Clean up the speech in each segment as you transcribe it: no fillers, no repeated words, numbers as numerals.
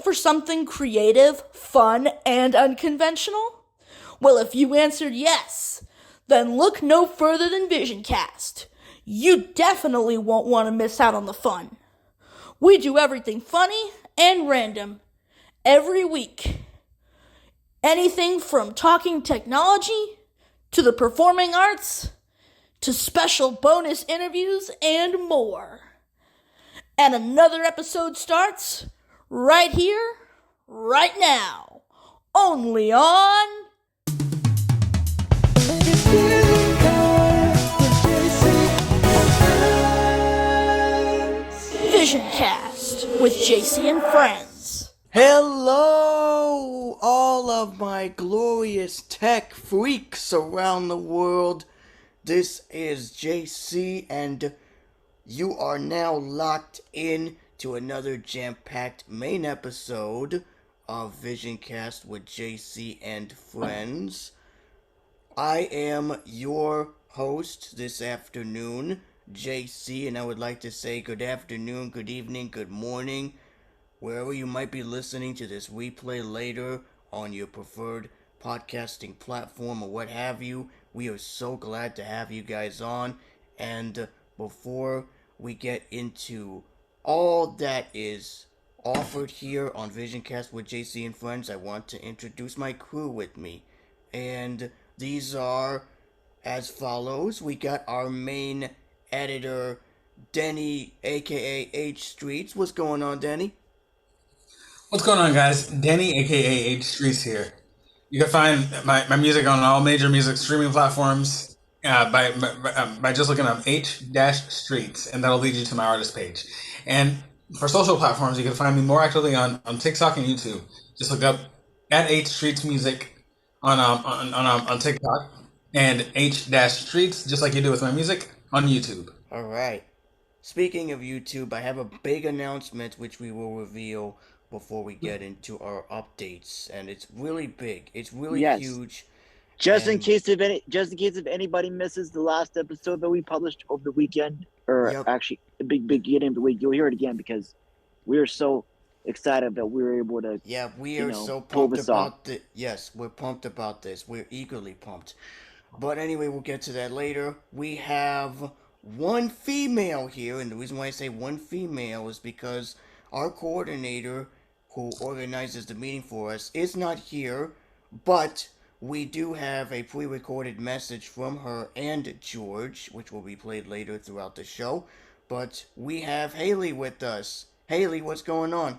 for something creative, fun, and unconventional? Well, if you answered yes, then look no further than VisionCast. You definitely won't want to miss out on the fun. We do everything funny and random every week. Anything from talking technology to the performing arts to special bonus interviews and more. And another episode starts right here, right now, only on VisionCast with JC and Friends. Hello, all of my glorious tech freaks around the world. This is JC, and you are now locked in to another jam-packed main episode of VisionCast with JC and Friends. I am your host this afternoon, JC, and I would like to say good afternoon, good evening, good morning, wherever you might be listening to this replay later on your preferred podcasting platform or what have you. We are so glad to have you guys on. And before we get into all that is offered here on VisionCast with JC and Friends, I want to introduce my crew with me. And these are as follows. We got our main editor, Denny, aka H Streets. What's going on, Denny? What's going on, guys? Danny, aka H Streets here. You can find my music on all major music streaming platforms by just looking up H-Streets, and that'll lead you to my artist page. And for social platforms, you can find me more actively on TikTok and YouTube. Just look up at H Streets Music on TikTok and H-Streets, just like you do with my music, on YouTube. Alright. Speaking of YouTube, I have a big announcement which we will reveal before we get into our updates. And it's really big. It's really huge. Just in case if anybody misses the last episode that we published over the weekend, or actually the beginning of the week, you'll hear it again because we are so excited that we were able to. Yeah, we are so pumped about this. Yes, we're pumped about this. We're eagerly pumped. But anyway, we'll get to that later. We have one female here, and the reason why I say one female is because our coordinator who organizes the meeting for us is not here, but we do have a pre-recorded message from her and George, which will be played later throughout the show. But we have Haley with us. Haley, what's going on?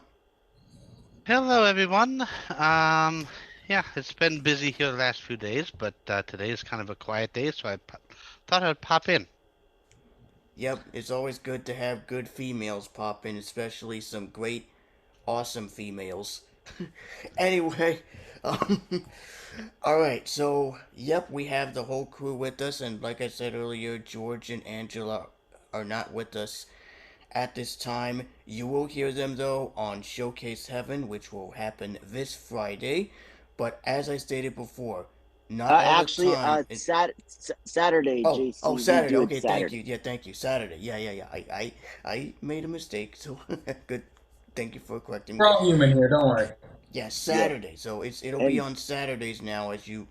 Hello, everyone. Yeah, it's been busy here the last few days, but today is kind of a quiet day, so I thought I'd pop in. Yep, it's always good to have good females pop in, especially some great, awesome females. Anyway, alright, so, yep, we have the whole crew with us, and like I said earlier, George and Angela are not with us at this time. You will hear them, though, on Showcase Heaven, which will happen this Friday, but as I stated before, not all the time. Saturday, JC. Oh, Saturday. Okay, Saturday. thank you. Yeah, thank you. Saturday. Yeah. I made a mistake, so good. Thank you for correcting me. We're all human here, don't worry. Yeah, Saturday. So it'll be on Saturdays now, as you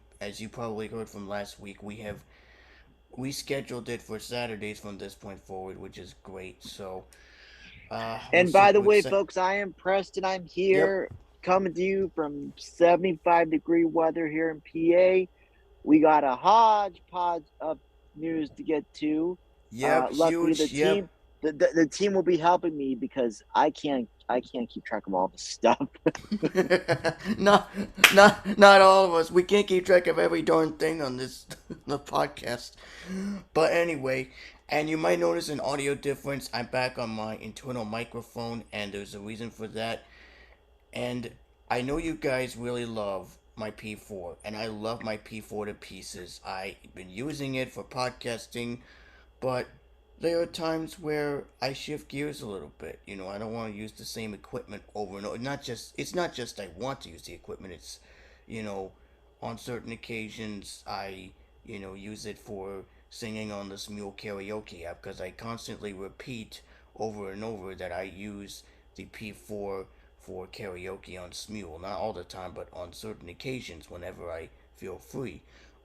probably heard from last week. We scheduled it for Saturdays from this point forward, which is great. So. And by the way, folks, I am Preston. I'm here. Yep. Coming to you from 75-degree weather here in PA. We got a hodgepodge of news to get to. Yep, luckily huge. The team will be helping me because I can't keep track of all this stuff. not all of us. We can't keep track of every darn thing on the podcast. But anyway, and you might notice an audio difference. I'm back on my internal microphone, and there's a reason for that. And I know you guys really love my P4, and I love my P4 to pieces. I've been using it for podcasting, but there are times where I shift gears a little bit. You know, I don't want to use the same equipment over and over. It's not just I want to use the equipment. It's, you know, on certain occasions I, use it for singing on this Mule Karaoke app because I constantly repeat over and over that I use the P4 for karaoke on Smule. Not all the time, but on certain occasions whenever I feel free.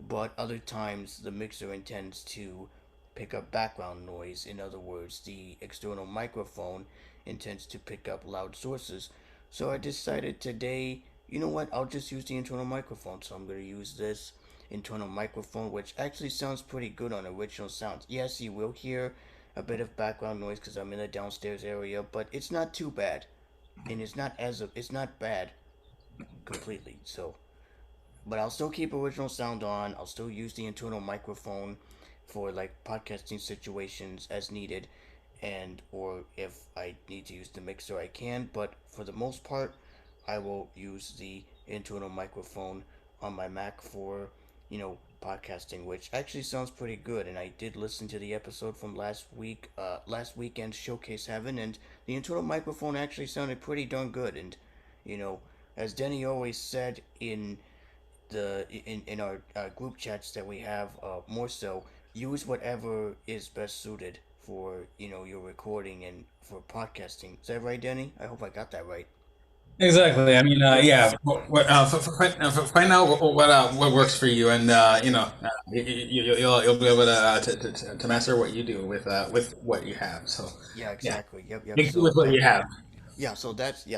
But other times the mixer intends to pick up background noise. In other words, the external microphone intends to pick up loud sources. So I decided today, you know what, I'll just use the internal microphone. So I'm going to use this internal microphone, which actually sounds pretty good on original sounds. Yes, you will hear a bit of background noise because I'm in the downstairs area, but it's not too bad, and it's not bad completely. So, but I'll still keep original sound on. I'll still use the internal microphone for like podcasting situations as needed, and or if I need to use the mixer, I can. But for the most part, I will use the internal microphone on my Mac for podcasting, which actually sounds pretty good. And I did listen to the episode from last weekend's Showcase Heaven, and the internal microphone actually sounded pretty darn good. And you know, as Denny always said in our group chats that we have, more so use whatever is best suited for your recording and for podcasting. Is that right, Denny? I hope I got that right. Exactly. I mean, Yep. yeah. Find out what works for you, and you'll be able to master what you do with what you have. So, Yeah, yeah, exactly. Yep. make do So with what that you have.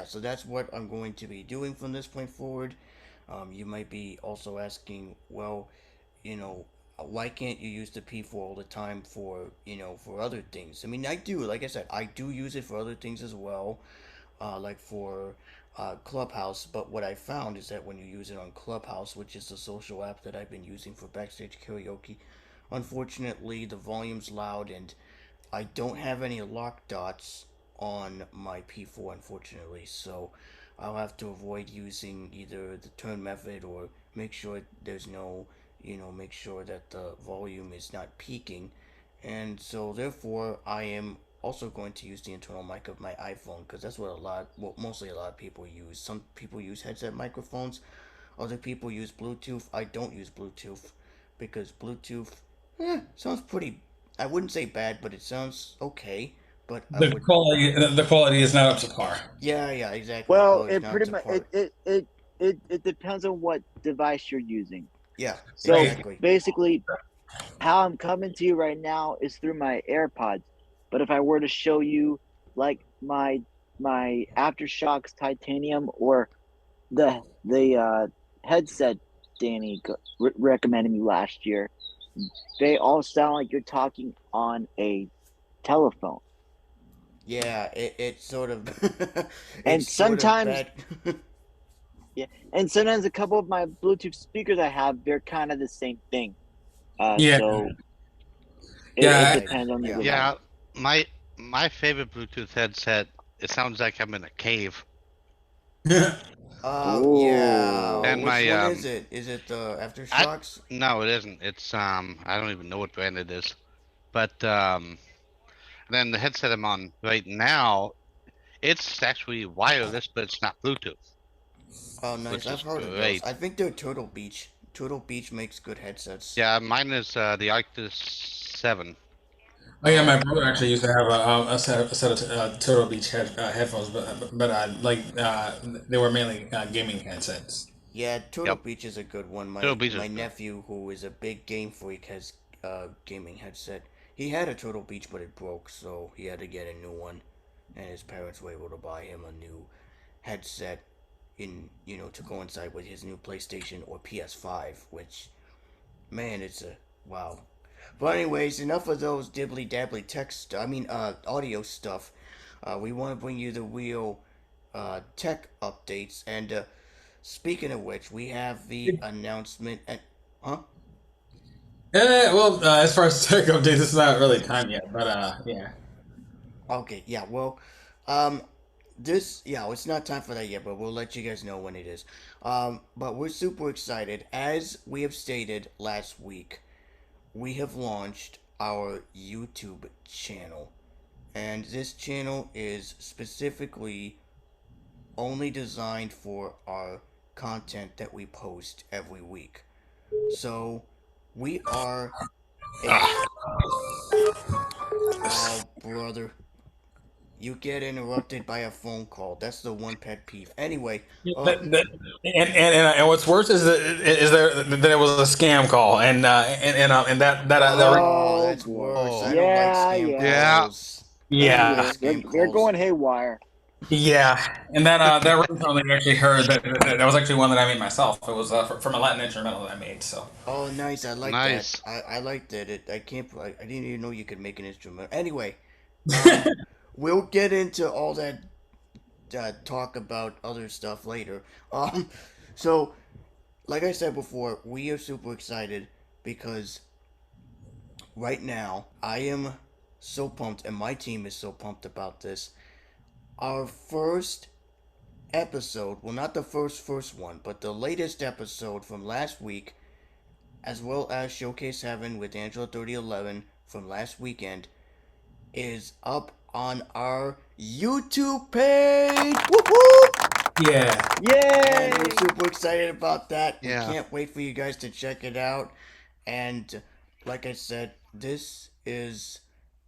so that's what I'm going to be doing from this point forward. You might be also asking, well, you know, why can't you use the P4 all the time for for other things? I mean, I do. Like I said, I do use it for other things as well, like for Clubhouse. But what I found is that when you use it on Clubhouse, which is the social app that I've been using for backstage karaoke, unfortunately the volume's loud and I don't have any lock dots on my P4, unfortunately, so I'll have to avoid using either the turn method or make sure there's no, make sure that the volume is not peaking. And so, therefore, I am also going to use the internal mic of my iPhone because that's what mostly a lot of people use. Some people use headset microphones, other people use Bluetooth. I don't use Bluetooth because Bluetooth sounds pretty. I wouldn't say bad, but it sounds okay. But I would. The quality is not up to par. Yeah, exactly. The Well, quality's it not up pretty to much par. it depends on what device you're using. Yeah, So Right. exactly. basically, how I'm coming to you right now is through my AirPods. But if I were to show you like my AfterShokz Titanium or the headset Danny recommended me last year, they all sound like you're talking on a telephone. Yeah, it sort of it's And sort of sometimes, bad. yeah, and sometimes a couple of my Bluetooth speakers I have, they're kind of the same thing. Yeah. So it Yeah. depends on the Yeah. device. Yeah, my favorite Bluetooth headset. It sounds like I'm in a cave. Yeah. And Oh, Which my one is it? Is it the I AfterShokz? no, it isn't. It's I don't even know what brand it is. But then the headset I'm on right now, it's actually wireless, but it's not Bluetooth, Oh, nice. which I've is heard of those. I great. think they're Turtle Beach. Turtle Beach makes good headsets. Yeah, mine is the Arctis 7. Oh yeah, my Oh, brother actually used to have a set of Turtle Beach headphones, but they were mainly gaming headsets. yeah, Turtle Yep, Beach is a good one. Turtle My Beach my is good. nephew, who is a big game freak, has a gaming headset. He had a Turtle Beach, but it broke, so he had to get a new one. And his parents were able to buy him a new headset to coincide with his new PlayStation or PS5, which, man, it's a wow. But anyways, enough of those dibbly dabbly text. I mean, audio stuff. We want to bring you the real tech updates. And speaking of which, we have the announcement. And huh? Well, as far as tech updates, it's not really time yet, but yeah. Okay, yeah. Well, um, it's not time for that yet, but we'll let you guys know when it is. But we're super excited, as we have stated last week. We have launched our YouTube channel. And this channel is specifically only designed for our content that we post every week. So we are. Ex- oh, brother. You get interrupted by a phone call. That's the one pet peeve. Anyway, And what's worse is that it was a scam call, that oh, Oh that's boy. worse. I Oh, don't like Yeah, scam yeah. yeah. calls. I They're hate yeah. they're they're, scam they're calls. going haywire. Yeah, and that ringtone that you actually heard that was actually one that I made myself. It was from a Latin instrumental that I made. So Oh, nice. I like that. Nice. I like that. I can't. I didn't even know you could make an instrument. Anyway, um, we'll get into all that talk about other stuff later. Um, so like I said before, we are super excited because right now I am so pumped, and my team is so pumped about this. Our first episode, well, not the first one, but the latest episode from last week, as well as Showcase Heaven with Angela 3011 from last weekend, is up on our YouTube page. Whoop whoop! yeah, Yay! And we're super excited about that. We Yeah. can't wait for you guys to check it out. And like I said, this is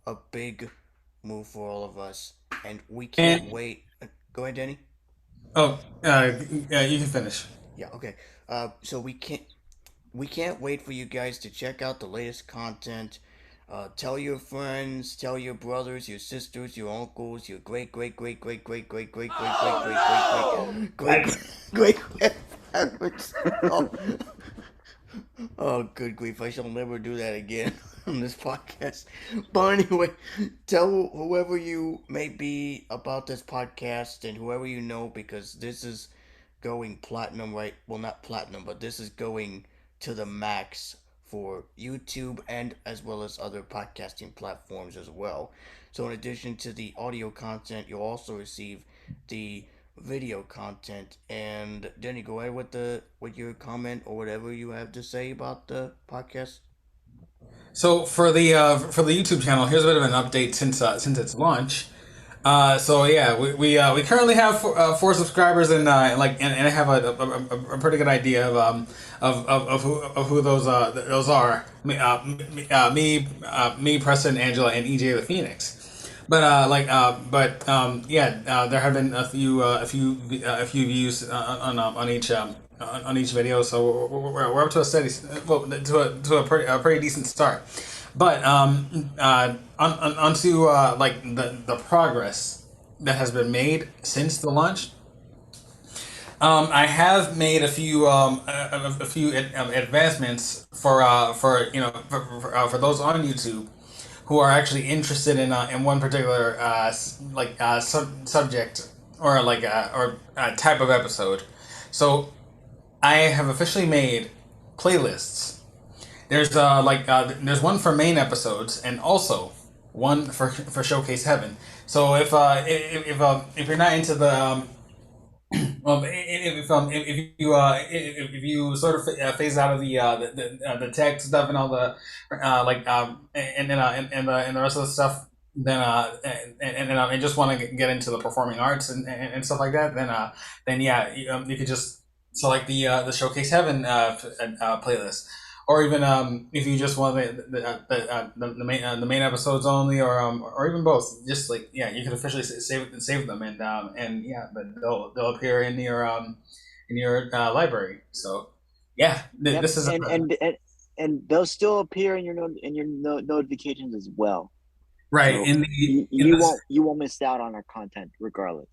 a big move for all of us. And we can't and wait. Go ahead, Danny. oh, yeah, you can finish. Yeah, okay. So we can't wait for you guys to check out the latest content. Tell your friends, tell your brothers, your sisters, your uncles, your great great great great great great great great great great great great great great grandparents. Oh, oh, good grief! I shall never do that again on this podcast. But anyway, tell whoever you may be about this podcast and whoever you know, because this is going platinum, right? Well, not platinum, but this is going to the max for YouTube and as well as other podcasting platforms as well. So in addition to the audio content, you'll also receive the video content. And Denny, go ahead with your comment or whatever you have to say about the podcast. So for the YouTube channel, here's a bit of an update since its launch. So yeah, we currently have four subscribers and I have a pretty good idea of who those are. Me, Preston, Angela, and EJ the Phoenix. Yeah, there have been a few views on each video, so we're up to a steady, well, to a pretty decent start. But onto the progress that has been made since the launch. I have made a few advancements for those on YouTube who are actually interested in one particular subject or type of episode. So I have officially made playlists. There's one for main episodes and also one for Showcase Heaven. So if you're not into the if you sort of phase out of the tech stuff and all the and the rest of the stuff, then and just want to get into the performing arts and stuff like that, then yeah, you could just select the Showcase Heaven playlist. Or even if you just want the main episodes only, or even both, just like yeah, you can officially save them, and yeah, but they'll appear in your library. So yeah, Yep, this is and they'll still appear in your notifications as well. right So in you won't miss out on our content regardless.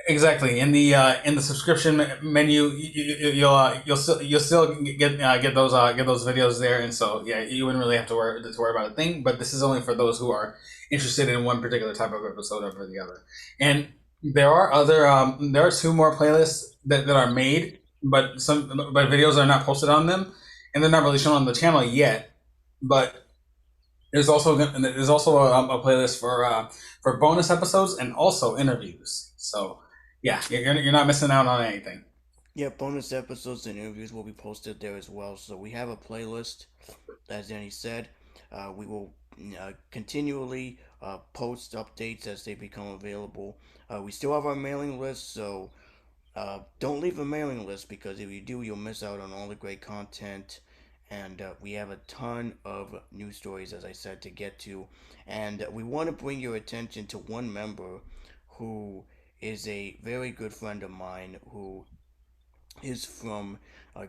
exactly in the subscription menu. You'll still get those videos there, and so yeah, you wouldn't really have to worry about a thing. But this is only for those who are interested in one particular type of episode over the other. And there are two more playlists that are made, but videos are not posted on them, and they're not really shown on the channel yet. But there's also a playlist for bonus episodes and also interviews. So yeah, you're not missing out on anything. Yeah, bonus episodes and interviews will be posted there as well. So we have a playlist, as Danny said. We will continually post updates as they become available. We still have our mailing list, so don't leave a mailing list, because if you do, you'll miss out on all the great content. and we have a ton of news stories, as I said, to get to. And we want to bring your attention to one member who is a very good friend of mine who is from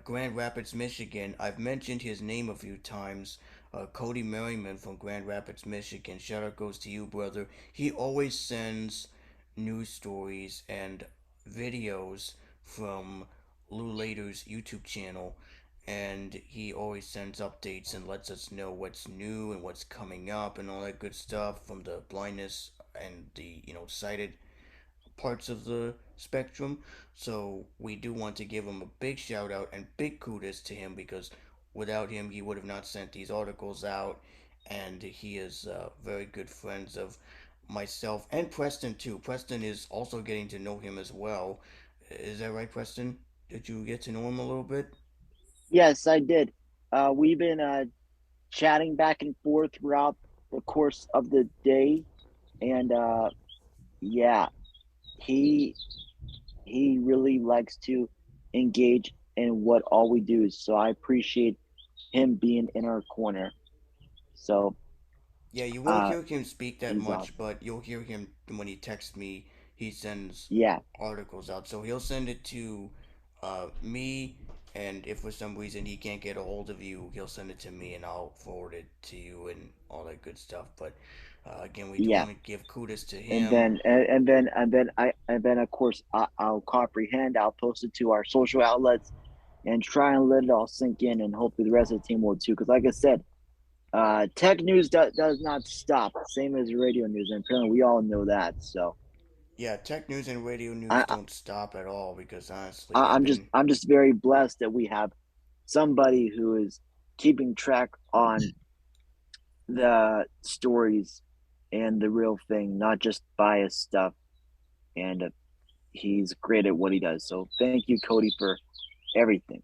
Grand Rapids, Michigan. I've mentioned his name a few times. Cody Merriman from Grand Rapids, Michigan. Shout out goes to you, brother. He always sends news stories and videos from Lou Later's YouTube channel, and he always sends updates and lets us know what's new and what's coming up and all that good stuff from the blindness and the sighted parts of the spectrum. So we do want to give him a big shout out and big kudos to him, because without him, he would have not sent these articles out. And he is very good friends of myself and Preston too. Preston is also getting to know him as well. Is that right, Preston? Did you get to know him a little bit? Yes, I did. We've been chatting back and forth throughout the course of the day, and yeah, he really likes to engage in what all we do. So I appreciate him being in our corner. So Yeah, you won't hear him speak that he's much, awesome. but you'll hear him when he texts me. He sends Yeah, articles out, so he'll send it to me, and if for some reason he can't get a hold of you, he'll send it to me, and I'll forward it to you and all that good stuff. But again, we do yeah. want to give kudos to And him. then of course I'll comprehend. I'll post it to our social outlets and try and let it all sink in, and hopefully the rest of the team will too. Because like I said, tech news does not stop. Same as radio news, and apparently we all know that. So Yeah, tech news and radio news I, don't stop at all, because honestly, I they've I'm just been. I'm just very blessed that we have somebody who is keeping track on the stories and the real thing, not just biased stuff. And he's great at what he does. So thank you, Cody, for everything.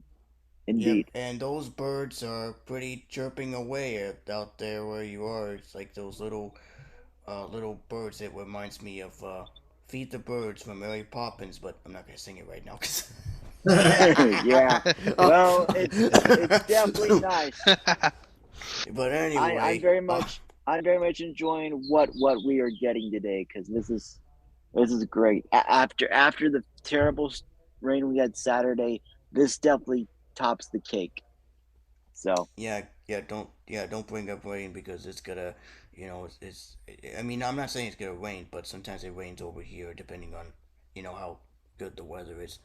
Yep, Indeed. and those birds are pretty chirping away out there where you are. It's like those little birds. It reminds me of "Feed the Birds" from Mary Poppins, but I'm not gonna sing it right now because. Yeah. Well, it's definitely nice. But I, I'm anyway, very much I'm very much enjoying what we are getting today, because this is great. After the terrible rain we had Saturday, this definitely tops the cake. So don't bring up rain, because it's gonna, it's. I mean, I'm not saying it's gonna rain, but sometimes it rains over here, depending on, how good the weather is.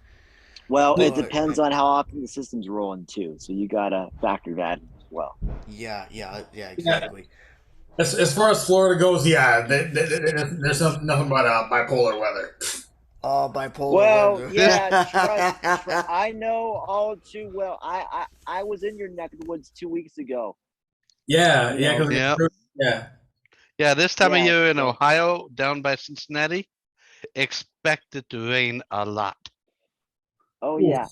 well, it But depends on how often the system's rolling too. So you gotta factor that in as well. yeah, Yeah. exactly. As far as Florida goes, yeah, there's nothing but bipolar weather. Oh, bipolar Well, weather. yeah, I know all too well. I was in your neck of the woods 2 weeks ago. Yeah, You yeah, know, because Yep. yeah, Yeah, this time of yeah. year in So Ohio, down by Cincinnati, expect it to rain a lot. oh oof, yeah.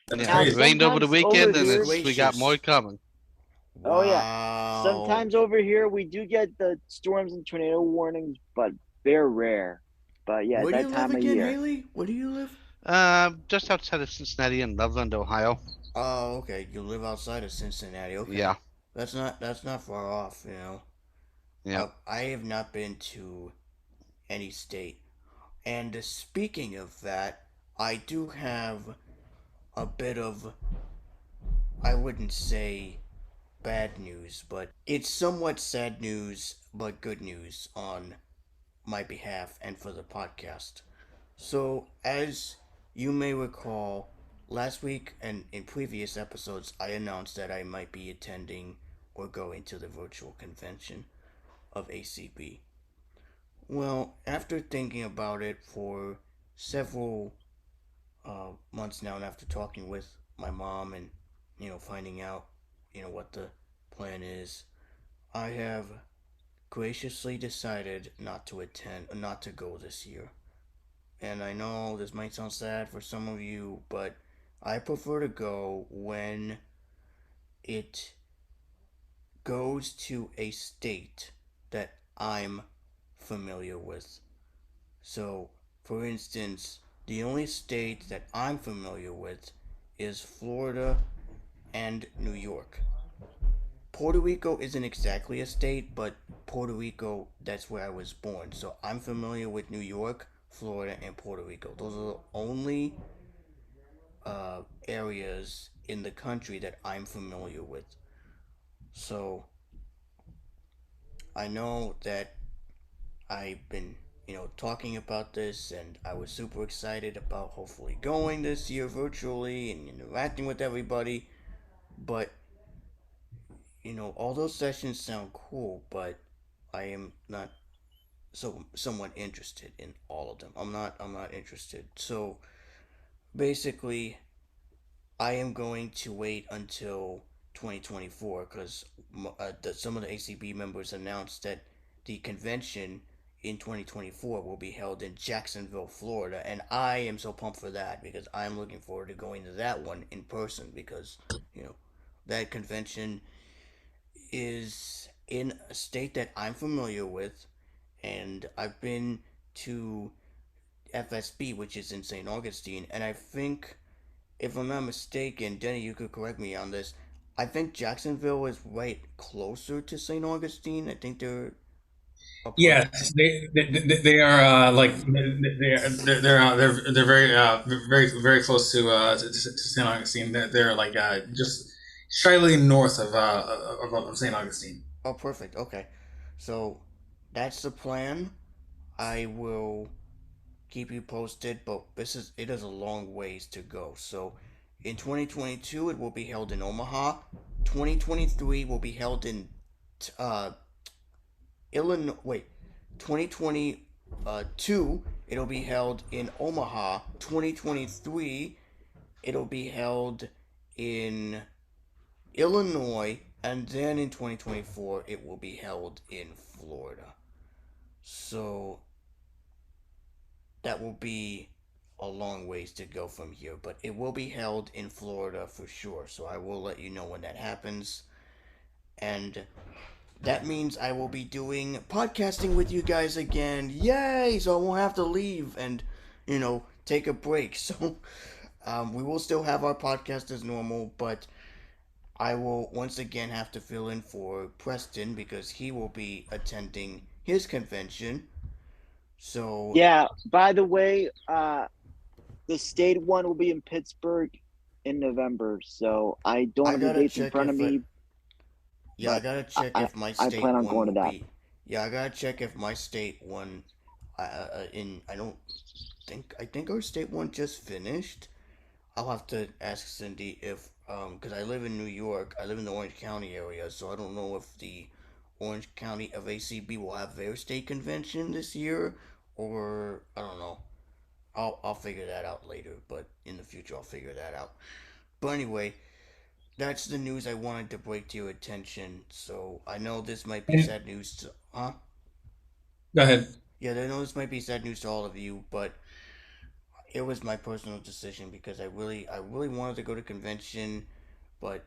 that's Yeah, Now it crazy. rained over the sometimes over weekend, and Goodness here, we got more gracious! coming. oh yeah. Wow. Sometimes over here we do get the storms and tornado warnings, but they're rare. But yeah, Where do you that live time of again, year. Haley? Where do you live? Just outside of Cincinnati in Loveland, Ohio. Oh, okay. You live outside of Cincinnati. Okay, Yeah, that's not far off. yeah. I have not been to any state. And speaking of that, I do have a bit of, I wouldn't say bad news, but it's somewhat sad news, but good news on my behalf and for the podcast. So, as you may recall, last week and in previous episodes, I announced that I might be attending or going to the virtual convention of ACB. Well, after thinking about it for several months now, and after talking with my mom and finding out what the plan is, I have graciously decided not to attend, not to go this year. And I know this might sound sad for some of you, but I prefer to go when it goes to a state that I'm familiar with. So, for instance, the only state that I'm familiar with is Florida, and New York. Puerto Rico isn't exactly a state, but Puerto Rico, that's where I was born. So I'm familiar with New York, Florida, and Puerto Rico. Those are the only areas in the country that I'm familiar with. So I know that I've been, talking about this, and I was super excited about hopefully going this year virtually and interacting with everybody. But, all those sessions sound cool, but I am not somewhat interested in all of them. I'm not interested. So basically, I am going to wait until 2024 because some of the ACB members announced that the convention in 2024 will be held in Jacksonville, Florida, and I am so pumped for that because I'm looking forward to going to that one in person because that convention is in a state that I'm familiar with, and I've been to FSB, which is in St. Augustine, and I think, if I'm not mistaken, Denny, you could correct me on this. I think Jacksonville is right closer to St. Augustine. I think they're apart. Yes, they are like they're very close to St. Augustine. They're like just slightly north of St. Augustine. Oh, perfect. Okay, so that's the plan. I will keep you posted, but it is a long ways to go. So, in 2022, it will be held in Omaha. 2023 will be held in uh, Illinois. Wait, 2022 it'll be held in Omaha. 2023 it'll be held in Illinois, and then in 2024 it will be held in Florida. So that will be a long ways to go from here, but it will be held in Florida for sure. So I will let you know when that happens. And that means I will be doing podcasting with you guys again. Yay! So I won't have to leave and, take a break. So we will still have our podcast as normal, but I will once again have to fill in for Preston because he will be attending his convention. So Yeah, by the way, the state one will be in Pittsburgh in November, so I don't I have the gotta dates in check front of if it. me, Yeah, I but gotta check if my I state plan on one going to will that. be. Yeah, I gotta check if my state one. In I don't I think our state one just finished. I'll have to ask Cindy if because I live in New York. I live in the Orange County area, so I don't know if the Orange County of ACB will have their state convention this year, or I don't know. I'll figure that out later, but in the future I'll figure that out. But anyway, that's the news I wanted to break to your attention. So I know this might be And sad news to, huh? go ahead. Yeah, I know this might be sad news to all of you, but it was my personal decision because I really wanted to go to convention, but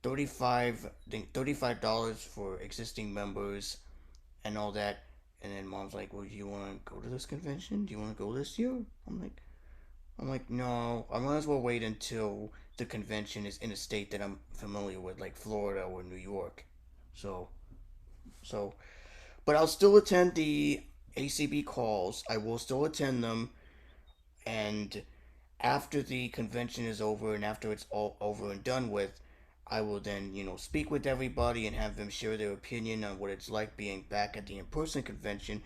$35 for existing members and all that. And then mom's like, "Well, do you want to go to this convention? Do you want to go this year?" I'm like, no. I might as well wait until the convention is in a state that I'm familiar with, like Florida or New York. So, so, but I'll still attend the ACB calls. I will still attend them, and after the convention is over and after it's all over and done with, I will then, speak with everybody and have them share their opinion on what it's like being back at the in-person convention.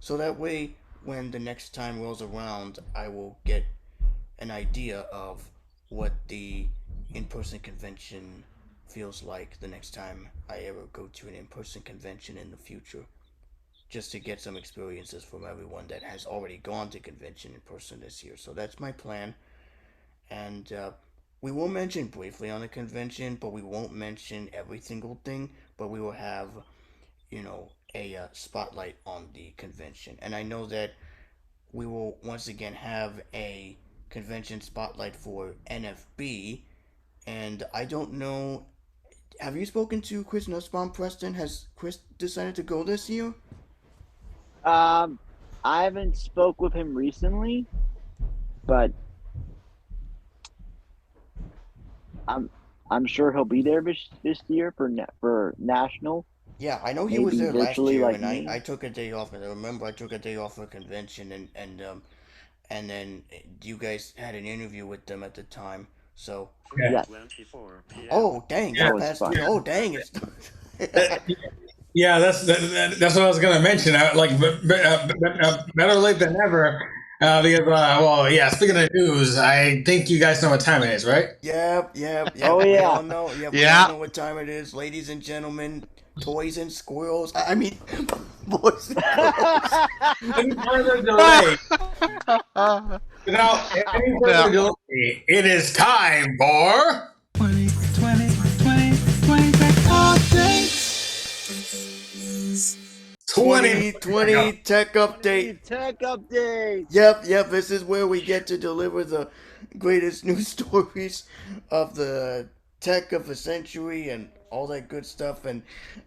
So that way, when the next time rolls around, I will get an idea of what the in-person convention feels like the next time I ever go to an in-person convention in the future, just to get some experiences from everyone that has already gone to convention in person this year. So that's my plan, and we will mention briefly on the convention, but we won't mention every single thing. But we will have, a spotlight on the convention, and I know that we will once again have a convention spotlight for NFB. And I don't know. Have you spoken to Chris Nussbaum, Preston? Has Chris decided to go this year? Um, I haven't spoke with him recently, but I'm sure he'll be there this year for national. Yeah, I know he was Maybe there last virtually year, like and me. I took a day off. And I remember I took a day off for a convention, and then you guys had an interview with them at the time. So, Yeah. Yes, oh dang, that it's was past fun. three. Oh dang, it's. Yeah, that's what I was gonna mention. Better late than never. Because well, yeah. Speaking of news, I think you guys know what time it is, right? Yep. Oh We yeah. all know. Yep, we all Yeah. know what time it is, ladies and gentlemen. Toys and squirrels. I mean, boys and girls. Any further delay? Without any further delay, it is time for 2020 tech update. Tech update. Yep. This is where we get to deliver the greatest news stories of the tech of the century and all that good stuff. And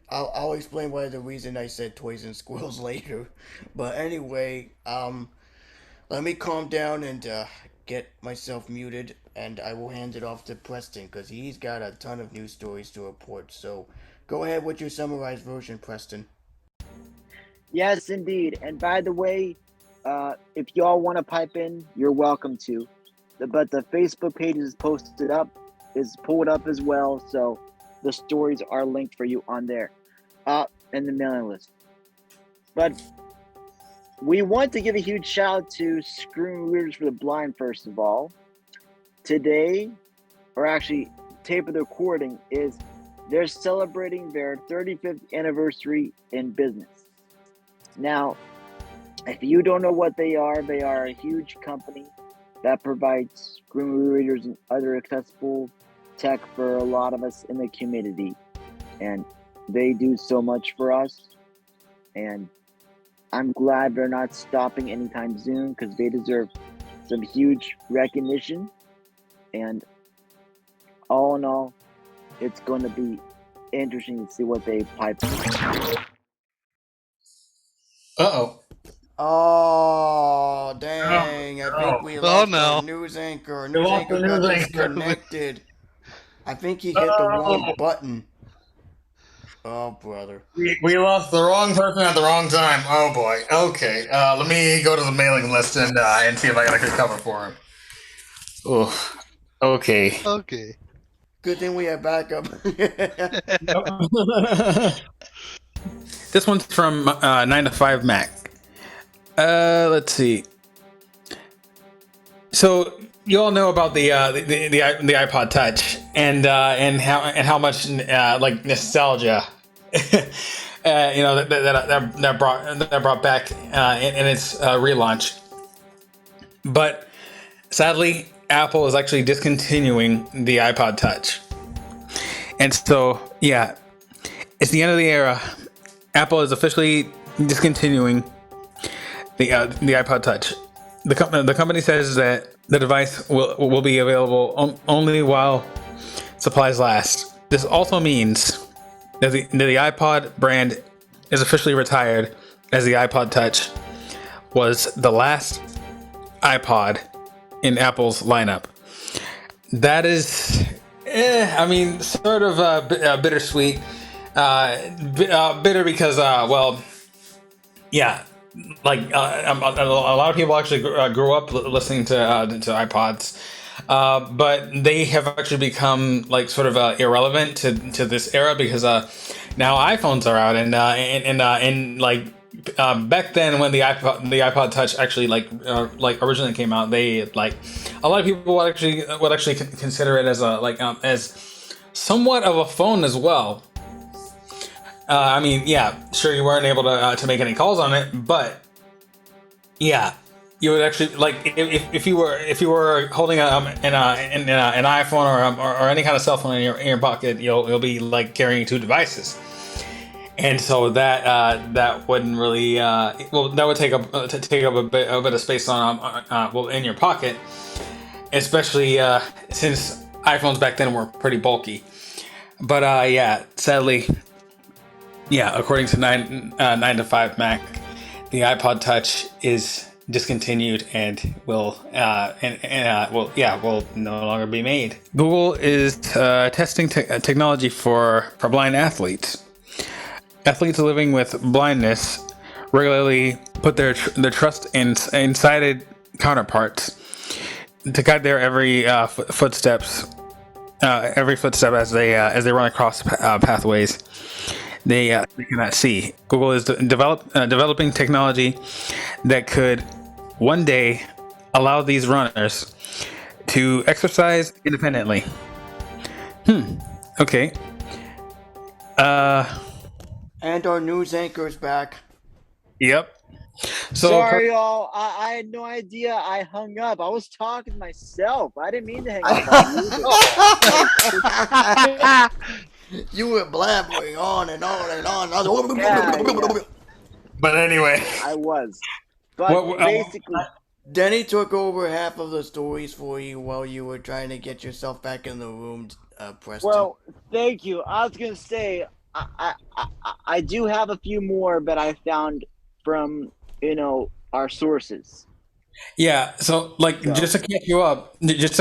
I'll explain why the reason I said toys and squirrels later. But anyway, let me calm down and get myself muted, and I will hand it off to Preston because he's got a ton of news stories to report. So go ahead with your summarized version, Preston. Yes, indeed. And by the way, if y'all want to pipe in, you're welcome to. But the Facebook page is pulled up as well, so the stories are linked for you on there, in the mailing list. But we want to give a huge shout out to Screen Readers for the Blind, first of all. Today, or actually, tape of the recording is they're celebrating their 35th anniversary in business. Now, if you don't know what they are a huge company that provides screen readers and other accessible tech for a lot of us in the community. And they do so much for us. And I'm glad they're not stopping anytime soon because they deserve some huge recognition. And all in all, it's going to be interesting to see what they pipe. Uh-oh. Oh, dang. I think we lost our news anchor. Our news anchor got disconnected. I think he hit the wrong button. Oh, brother. We lost the wrong person at the wrong time. Oh, boy. Okay. Let me go to the mailing list and see if I can recover for him. Oh, okay. Okay. Good thing we have backup. This one's from 9 to 5 Mac. Let's see. So you all know about the iPod Touch and how much like nostalgia that brought back in its relaunch. But sadly, Apple is actually discontinuing the iPod Touch, and so yeah, it's the end of the era. Apple is officially discontinuing the iPod Touch. The company says that the device will be available only while supplies last. This also means that the iPod brand is officially retired, as the iPod Touch was the last iPod in Apple's lineup. That is, sort of bittersweet. Bitter because, yeah, like a lot of people actually grew up listening to iPods, but they have actually become like sort of irrelevant to this era because now iPhones are out and like back then when the iPod Touch actually like originally came out, they like a lot of people would actually consider it as as somewhat of a phone as well. Sure, you weren't able to make any calls on it, but yeah, you would actually like if you were holding an iPhone or any kind of cell phone in your pocket, you'll be like carrying two devices, and so that wouldn't really that would take up a bit of space in your pocket, especially since iPhones back then were pretty bulky. But sadly. Yeah, according to 9 to 5 Mac, the iPod Touch is discontinued and will no longer be made. Google is testing technology for blind athletes. Athletes living with blindness regularly put their trust in sighted counterparts to guide their every footstep as they run across pathways they cannot see. Google is developing technology that could one day allow these runners to exercise independently. Okay. And our news anchor's back. Yep. So sorry, y'all. I had no idea. I hung up. I was talking to myself. I didn't mean to hang up on you. You were blabbering on and on and on. Yeah. But anyway, I was. But basically, Denny took over half of the stories for you while you were trying to get yourself back in the room, Preston. well, thank you. I was gonna say I do have a few more, but I found from our sources. yeah. So just to catch you up, and just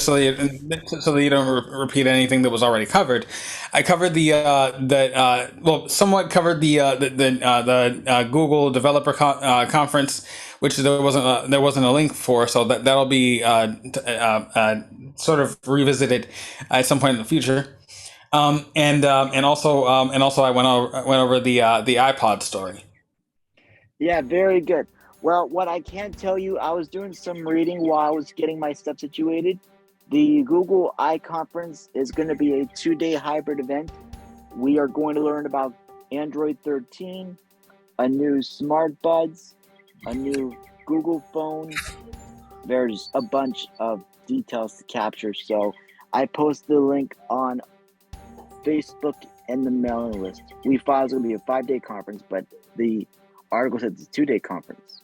so that you don't repeat anything that was already covered, I covered somewhat covered the Google Developer Conference, which there wasn't a link for, so that'll be sort of revisited at some point in the future. And also I went over the Ipod story. Yeah, very good. Well, what I can tell you, I was doing some reading while I was getting my stuff situated. The Google I Conference is going to be a 2-day hybrid event. We are going to learn about Android 13, a new Smart Buds, a new Google phone. There's a bunch of details to capture, so I posted the link on Facebook and the mailing list. We thought it was going to be a 5-day conference, but the article said it's a 2-day conference.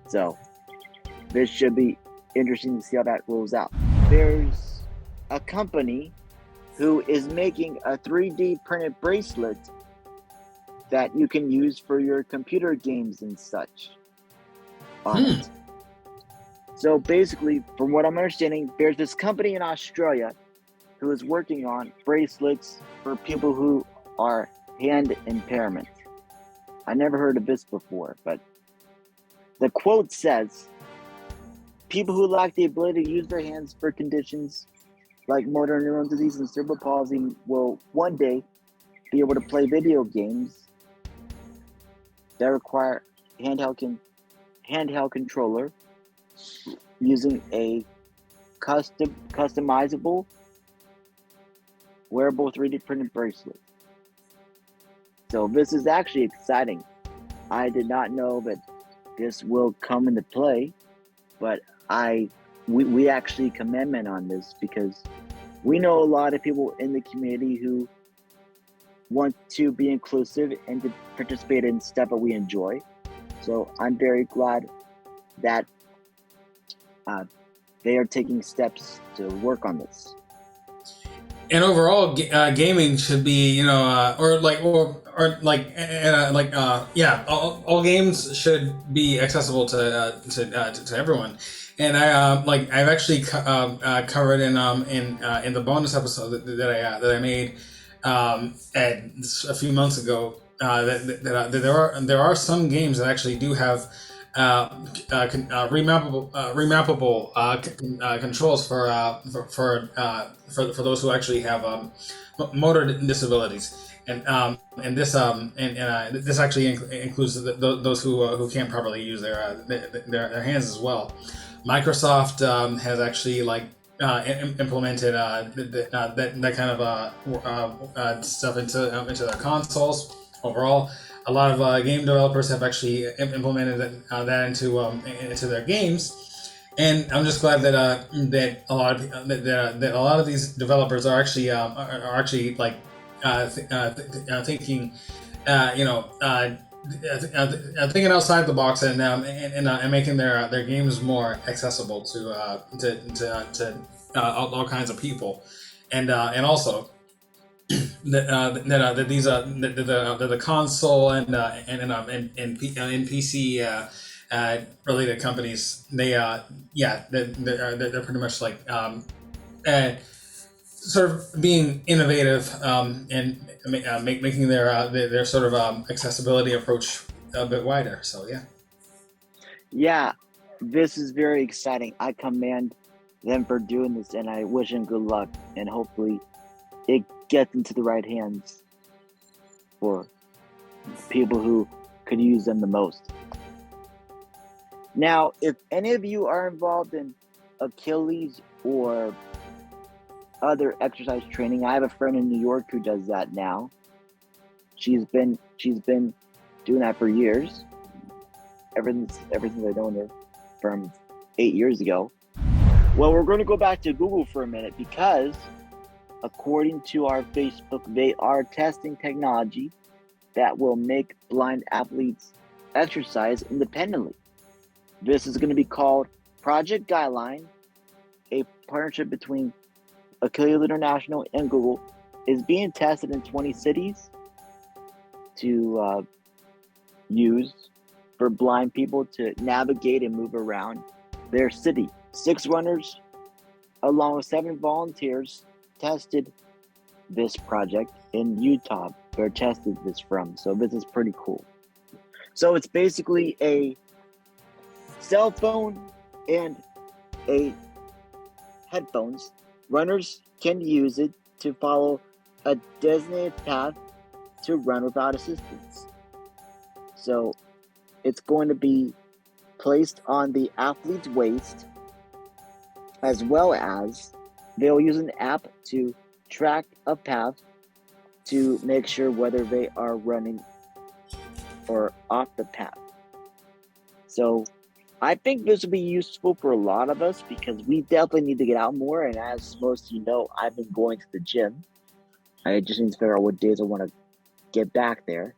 So this should be interesting to see how that rolls out. There's a company who is making a 3D printed bracelet that you can use for your computer games and such on it. So basically, from what I'm understanding, there's this company in Australia who is working on bracelets for people who are hand impairment. I never heard of this before, but the quote says, people who lack the ability to use their hands for conditions like motor neuron disease and cerebral palsy will one day be able to play video games that require handheld controller using a customizable wearable 3D printed bracelet. So this is actually exciting. I did not know that this will come into play, but we actually commend on this because we know a lot of people in the community who want to be inclusive and to participate in stuff that we enjoy. So I'm very glad that they are taking steps to work on this. And overall, gaming should be, all games should be accessible to everyone. And I've actually covered in the bonus episode that I made a few months ago that there are some games that actually do have remappable controls for those who actually have motor disabilities, and this actually includes those who can't properly use their hands as well. Microsoft has actually implemented that kind of stuff into their consoles. Overall, a lot of game developers have actually implemented that into their games, and I'm just glad that a lot of these developers are actually thinking thinking outside the box and making their games more accessible to all kinds of people, and also that these the console and PC related companies, they're pretty much like sort of being innovative and making their sort of accessibility approach a bit wider. So Yeah, this is very exciting. I commend them for doing this, and I wish them good luck, and hopefully it gets into the right hands for people who could use them the most. Now, if any of you are involved in Achilles or other exercise training, I have a friend in New York who does that now. She's been doing that for years. Ever since I known her from 8 years ago. Well, we're going to go back to Google for a minute because according to our Facebook, they are testing technology that will make blind athletes exercise independently. This is going to be called Project Guideline, a partnership between Achilles International and Google. Is being tested in 20 cities to use for blind people to navigate and move around their city. 6 runners, along with 7 volunteers, tested this project in Utah. They're tested this from, so this is pretty cool. So it's basically a cell phone and a headphones. Runners can use it to follow a designated path to run without assistance. So it's going to be placed on the athlete's waist, as well as they'll use an app to track a path to make sure whether they are running or off the path. So I think this will be useful for a lot of us because we definitely need to get out more. And as most of you know, I've been going to the gym. I just need to figure out what days I want to get back there.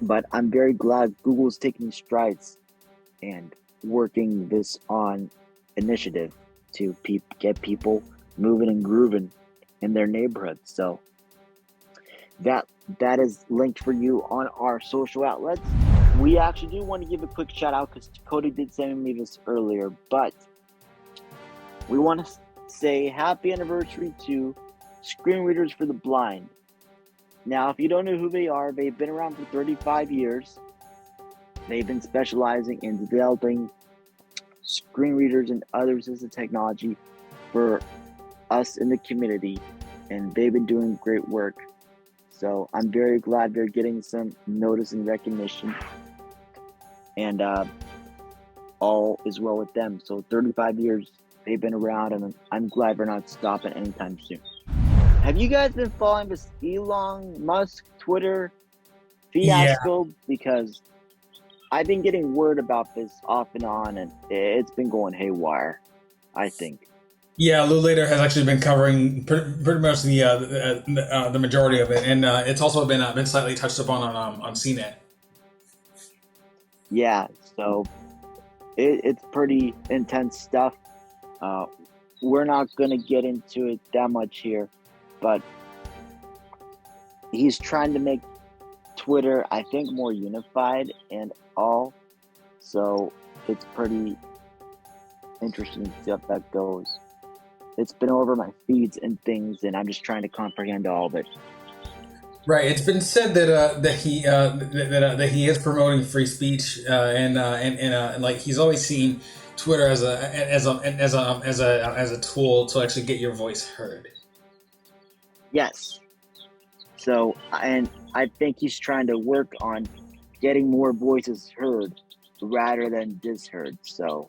But I'm very glad Google's taking strides and working this on initiative to get people moving and grooving in their neighborhoods. So that is linked for you on our social outlets. We actually do want to give a quick shout out because Cody did send me this earlier, but we want to say happy anniversary to Screen Readers for the Blind. Now, if you don't know who they are, they've been around for 35 years. They've been specializing in developing screen readers and other assistive technology for us in the community, and they've been doing great work. So I'm very glad they're getting some notice and recognition, and all is well with them. So 35 years they've been around, and I'm glad they're not stopping anytime soon. Have you guys been following this Elon Musk Twitter fiasco? Yeah. Because I've been getting word about this off and on, and it's been going haywire, I think. Yeah, Lou Later has actually been covering pretty much the majority of it, and it's also been slightly touched upon on CNET. Yeah, so it's pretty intense stuff. We're not going to get into it that much here, but he's trying to make Twitter, I think, more unified and all. So it's pretty interesting to see how that goes. It's been over my feeds and things, and I'm just trying to comprehend all of it. Right. It's been said that he is promoting free speech, and like he's always seen Twitter as a tool to actually get your voice heard. Yes. So, and I think he's trying to work on getting more voices heard rather than disheard. So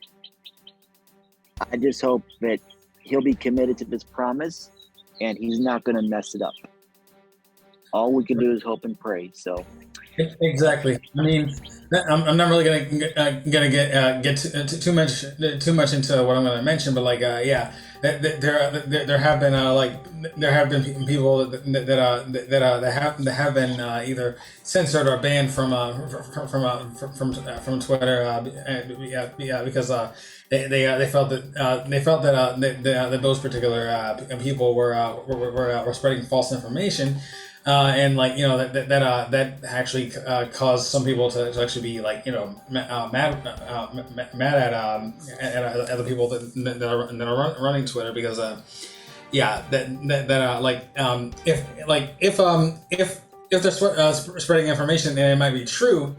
I just hope that he'll be committed to this promise and he's not going to mess it up. All we can do is hope and pray. So Exactly. I mean, I'm not really gonna get too much into what I'm gonna mention, but like yeah, there have been there have been people that have been either censored or banned from Twitter. Yeah, because they felt that those particular people were spreading false information, and like that actually caused some people to actually be like mad at other people that are running Twitter, because yeah that if they're spreading information and it might be true,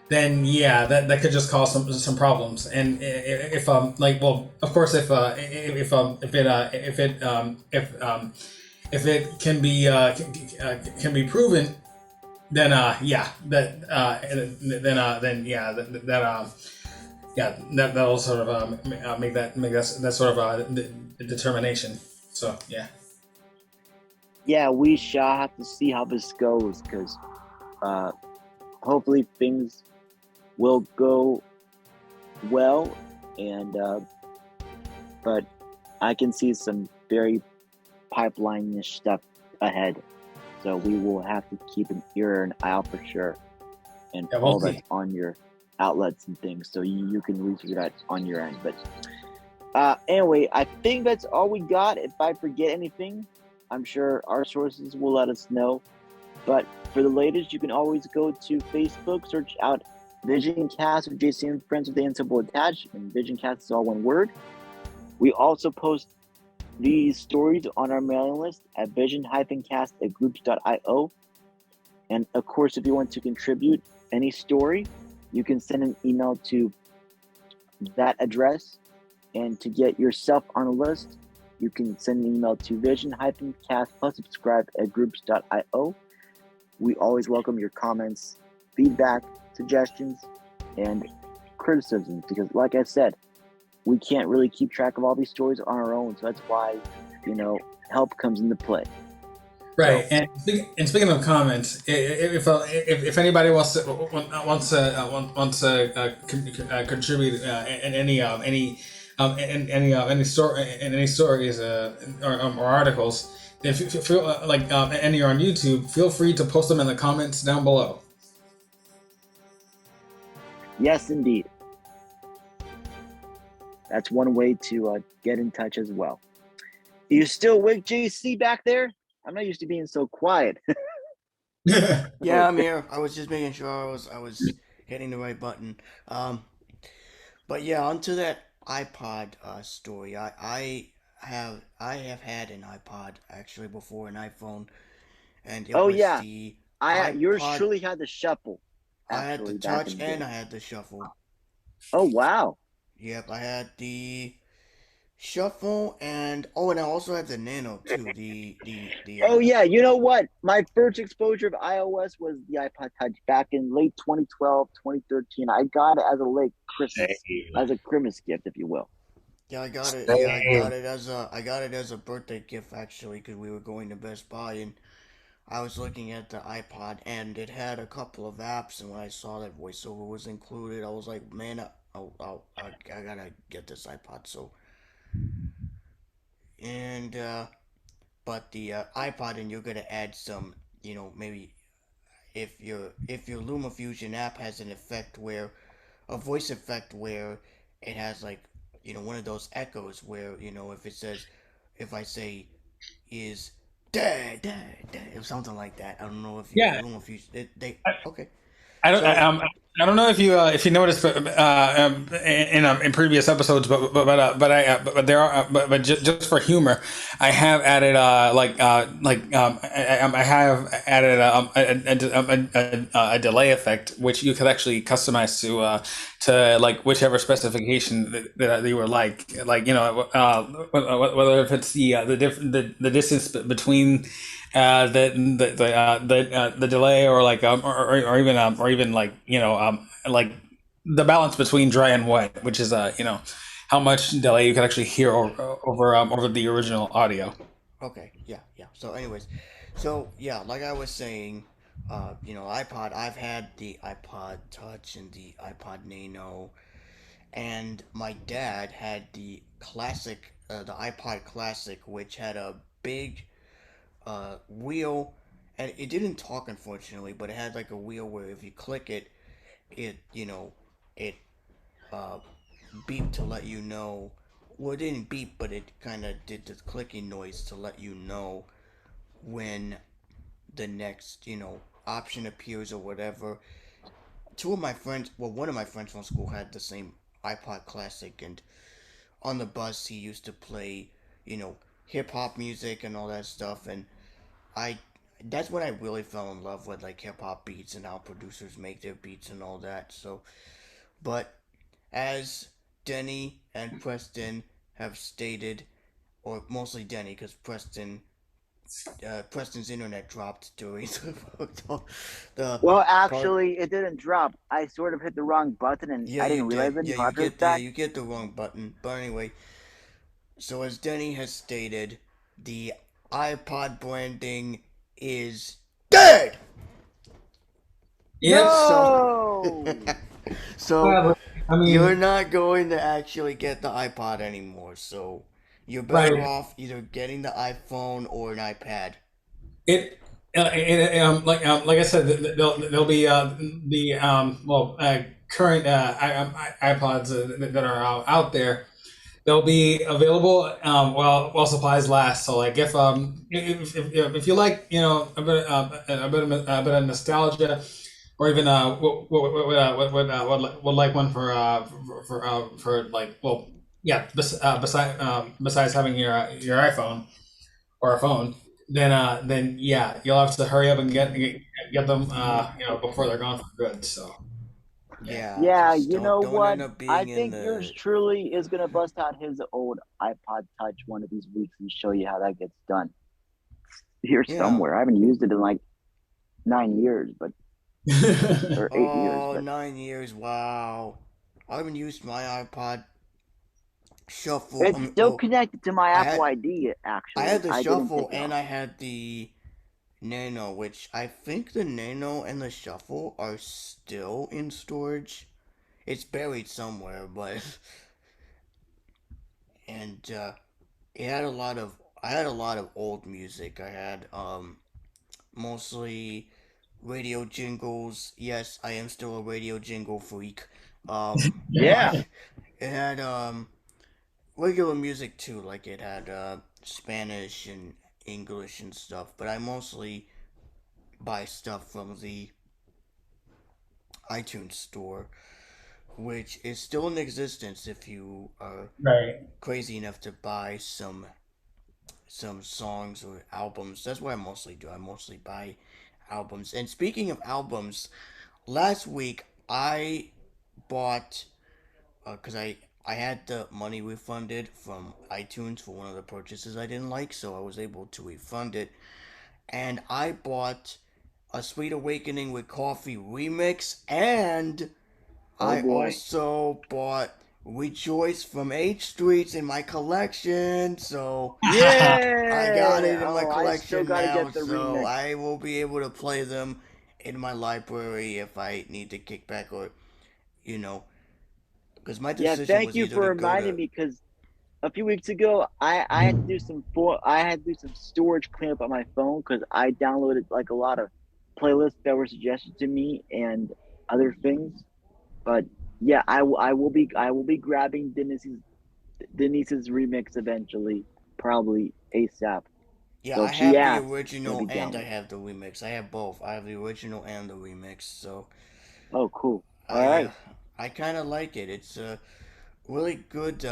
then yeah, that could just cause some problems. And if like, well, of course, if it can be proven, then yeah, then yeah, that'll sort of make that sort of determination. So yeah. Yeah, we shall have to see how this goes, because hopefully things will go well, and but I can see some very pipeline-ish stuff ahead, so we will have to keep an ear and eye out for sure, and all that's on your outlets and things, so you can research that on your end. But anyway, I think that's all we got. If I forget anything, I'm sure our sources will let us know. But for the latest, you can always go to Facebook, search out VisionCast with JC and Friends with the N symbol attached, and VisionCast is all one word. We also post these stories on our mailing list at vision-cast@groups.io. And of course, if you want to contribute any story, you can send an email to that address. And to get yourself on a list, you can send an email to vision-cast plus subscribe@groups.io. We always welcome your comments, feedback, suggestions, and criticisms, because like I said, we can't really keep track of all these stories on our own. So that's why, help comes into play. Right, so, and speaking of comments, if anybody wants to contribute in any stories or articles, if you feel and you're on YouTube, feel free to post them in the comments down below. Yes, indeed. That's one way to get in touch as well. You still awake, JC, back there? I'm not used to being so quiet. Yeah, I'm here. I was just making sure I was hitting the right button. But yeah, onto that iPod story. I have had an iPod actually before, an iPhone, and it was the iPod. Yours truly had the shuffle. I had the touch and I had the shuffle. Oh wow! Yep, I had the shuffle and I also had the nano too. The oh yeah, you know what? My first exposure of iOS was the iPod Touch back in late 2012, 2013. I got it as a late Christmas, as a Christmas gift, if you will. Yeah, I got it. Yeah, I got it as a birthday gift actually, because we were going to Best Buy and I was looking at the iPod and it had a couple of apps, and when I saw that voiceover was included, I was like, man, I gotta get this iPod. So, and but the iPod, and you're gonna add some, maybe if your LumaFusion app has an effect where a voice effect where it has like one of those echoes where if it says, if I say is dad or something like that. I don't know if you okay. I don't know if you noticed, but in previous episodes, but there are but just for humor, I have added I have added a delay effect, which you could actually customize to like whichever specification that you were like whether if it's the distance between the delay, or like or even like like the balance between dry and wet, which is how much delay you can actually hear over the original audio. Okay, yeah. So anyways, like I was saying, iPod. I've had the iPod Touch and the iPod Nano, and my dad had the classic, the iPod Classic, which had a big wheel, and it didn't talk unfortunately, but it had like a wheel where if you click it, it uh, beeped to let you know. Well, it didn't beep, but it kind of did the clicking noise to let you know when the next, option appears or whatever. Two of my friends, well, one of my friends from school had the same iPod Classic, and on the bus he used to play, hip hop music and all that stuff, and I that's when I really fell in love with like hip hop beats and how producers make their beats and all that. So, but as Denny and Preston have stated, or mostly Denny, because Preston's internet dropped during the Well, part. actually, it didn't drop. I sort of hit the wrong button, and Yeah, I you didn't realize did. it Yeah, until after the fact. you get the wrong button. But anyway, so as Denny has stated, the iPod branding is dead. Yep. So, No. so Sadly, I you're mean, not going to actually get the iPod anymore. So you're better right. off either getting the iPhone or an iPad. It, like I said, there'll be the current iPods that are out there. They'll be available while supplies last. So like if you like a bit of nostalgia, or even would like one for like, well, yeah, besides having your iPhone or a phone, then yeah, you'll have to hurry up and get them before they're gone for good. So Yeah, Yeah, just you know don't what? end up being I in think yours the. truly is gonna bust out his old iPod Touch one of these weeks and show you how that gets done. Here Yeah. somewhere. I haven't used it in like 9 years, but or 8 years, Oh, but 9 years. Wow. I haven't used my iPod Shuffle. it's still Well, connected to my I Apple had ID. I Actually, had the I didn't Shuffle take it and off. I had the Nano, which I think the Nano and the Shuffle are still in storage. It's buried somewhere, but and it had a lot of I had a lot of old music. I had mostly radio jingles. Yes, I am still a radio jingle freak. Yeah. But it had regular music too, like it had Spanish and English and stuff. But I mostly buy stuff from the iTunes store, which is still in existence if you are right. crazy enough to buy some songs or albums. That's what I mostly do. I mostly buy albums. And speaking of albums, last week I bought because I had the money refunded from iTunes for one of the purchases I didn't like, so I was able to refund it. And I bought a Sweet Awakening with Coffee remix, and Oh I boy. also bought Rejoice from H Streets in my collection. So I got Yay! it in my Oh, I still collection gotta now, get the so remix. I will be able to play them in my library if I need to kick back or, you know, because my Yeah, decision thank was you either for to go reminding to. me because a few weeks ago I had to do I had to do some storage cleanup on my phone because I downloaded like a lot of playlists that were suggested to me and other things. But yeah, I will be grabbing Denise's remix eventually, probably ASAP. Yeah, So I if she have the asks, it's gonna original be and I downloaded. have the remix. I have both. I have the original and the remix. So Oh, cool. All I right. I kind of like it. It's a really good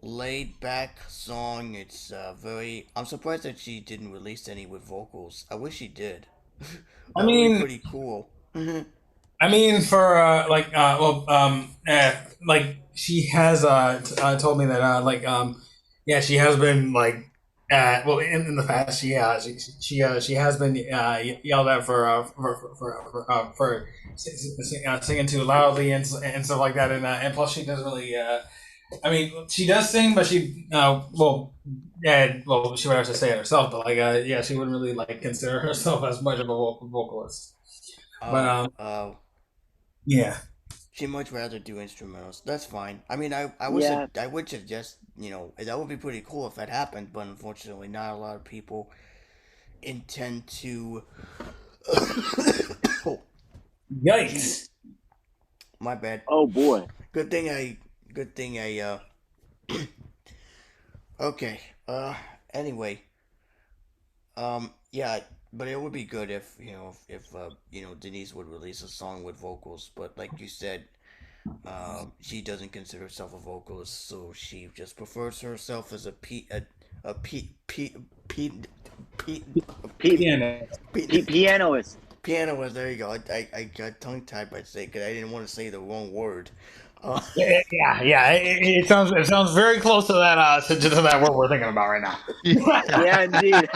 laid back song. It's very. I'm surprised that she didn't release any with vocals. I wish she did. I That would be mean, pretty cool. for like she has told me that yeah, she has been like in the past she has been yelled at for singing too loudly and stuff like that, and plus she doesn't really I mean, she does sing, but she would have to say it herself. But like, yeah, she wouldn't really like consider herself as much of a vocalist. But Oh, yeah, she'd much rather do instrumentals. That's fine. I mean, Yeah. I would suggest, that would be pretty cool if that happened, but unfortunately, not a lot of people intend to. Oh, yikes! my bad. Oh boy. Good thing I. Good thing I. Okay. Anyway. Yeah. But it would be good if Denise would release a song with vocals. But like you said, she doesn't consider herself a vocalist, so she just prefers herself as a P- pianoist. pianist. There you go. I got tongue tied by saying because I didn't want to say the wrong word. Uh, Yeah. It sounds very close to that to that word we're thinking about right now. Yeah, indeed.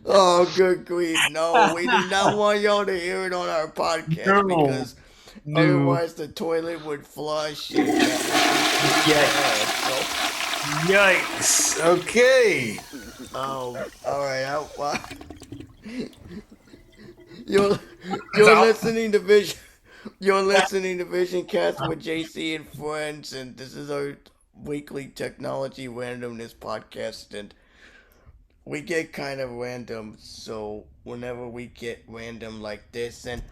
oh, good grief! No, we do not want y'all to hear it on our podcast No, because no, otherwise the toilet would flush and that yikes! would be Yikes! Okay. bad. So, all right. You're you're So, listening to Vision. You're listening to Vision Cast with JC and friends, and this is our weekly technology randomness podcast. And we get kind of random, so whenever we get random like this, and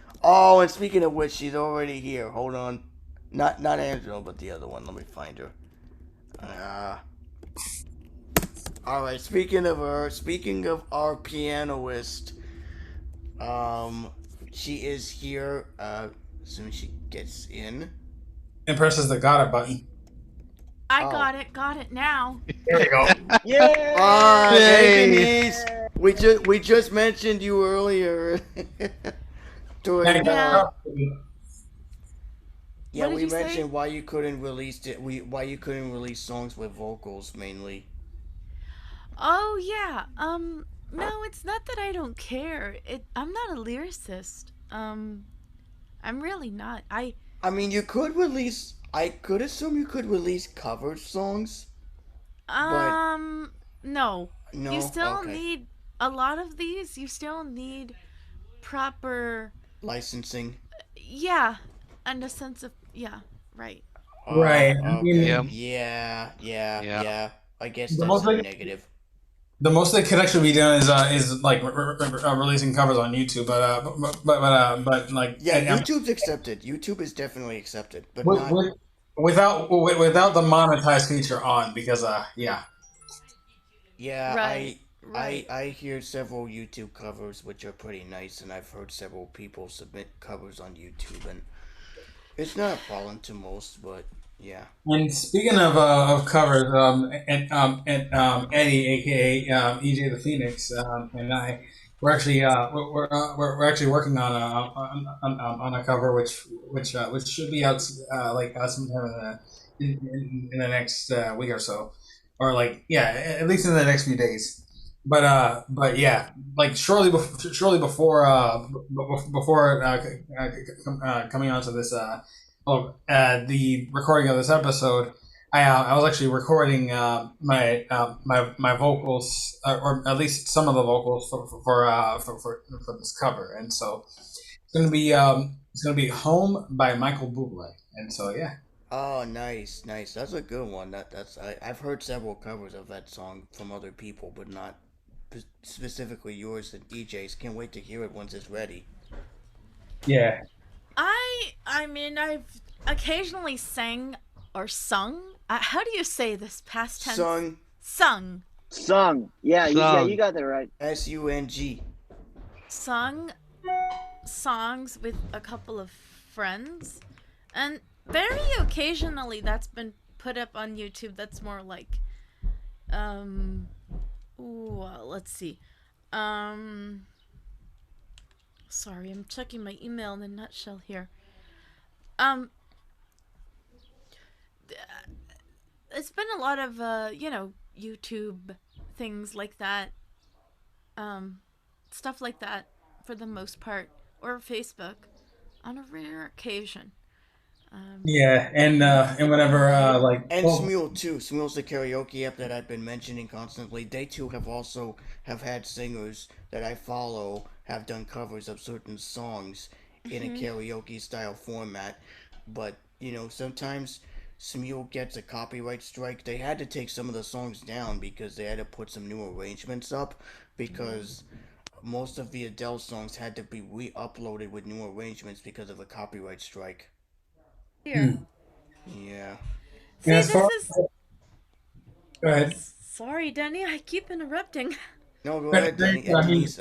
speaking of which, she's already here. Hold on, not Angela, but the other one. Let me find her. Uh, all right. Speaking of our pianist, um, she is here. As soon as she gets in. and presses the got it button. I Oh. got it now. There you go. Yeah. Hey Yay. Denise, we just mentioned you earlier. During, Yeah. yeah, What did we you say? mentioned why you couldn't release why you couldn't release songs with vocals mainly. Oh yeah. No, it's not that I don't care. I'm not a lyricist. I'm really not. I mean, you could release. I could assume you could release cover songs. No. No, You still okay. need a lot of these. You still need proper, Licensing. yeah, and a sense of, yeah, right. Right. Okay. Yep. Yeah. I guess The that's most a like- negative. The most that could actually be done is like releasing covers on YouTube, but like Yeah, and, YouTube's accepted. YouTube is definitely accepted, but with, not. without the monetized feature on because yeah. Yeah, Right, right. I hear several YouTube covers which are pretty nice, and I've heard several people submit covers on YouTube, and it's not a problem to most, but yeah. And speaking of covers, Eddie, aka EJ the Phoenix, and I, we're actually working on a cover which should be out sometime in the next week or so, or like yeah, at least in the next few days. But yeah, like before coming onto this the recording of this episode, I was actually recording my vocals, or at least some of the vocals for this cover, and so it's gonna be "Home" by Michael Bublé, and so yeah. Oh, nice. That's a good one. I've heard several covers of that song from other people, but not specifically yours and DJ's. Can't wait to hear it once it's ready. Yeah. I mean, I've occasionally sang or sung. How do you say this past tense? Sung. Sung. Sung. Yeah, Sung. you got that right. SUNG. Sung songs with a couple of friends, and very occasionally that's been put up on YouTube. That's more like, let's see, sorry, I'm checking my email in a nutshell here. It's been a lot of YouTube things like that, stuff like that for the most part, or Facebook on a rare occasion. Yeah, and whenever like And Smule too. Smule's the karaoke app that I've been mentioning constantly. They too have had singers that I follow have done covers of certain songs in a karaoke style format. But sometimes Smule gets a copyright strike. They had to take some of the songs down because they had to put some new arrangements up because most of the Adele songs had to be re-uploaded with new arrangements because of a copyright strike. Here. Yeah. and See, as far this is. go ahead. Sorry, Denny, I keep interrupting. No, go ahead, Danny. I mean, Denise.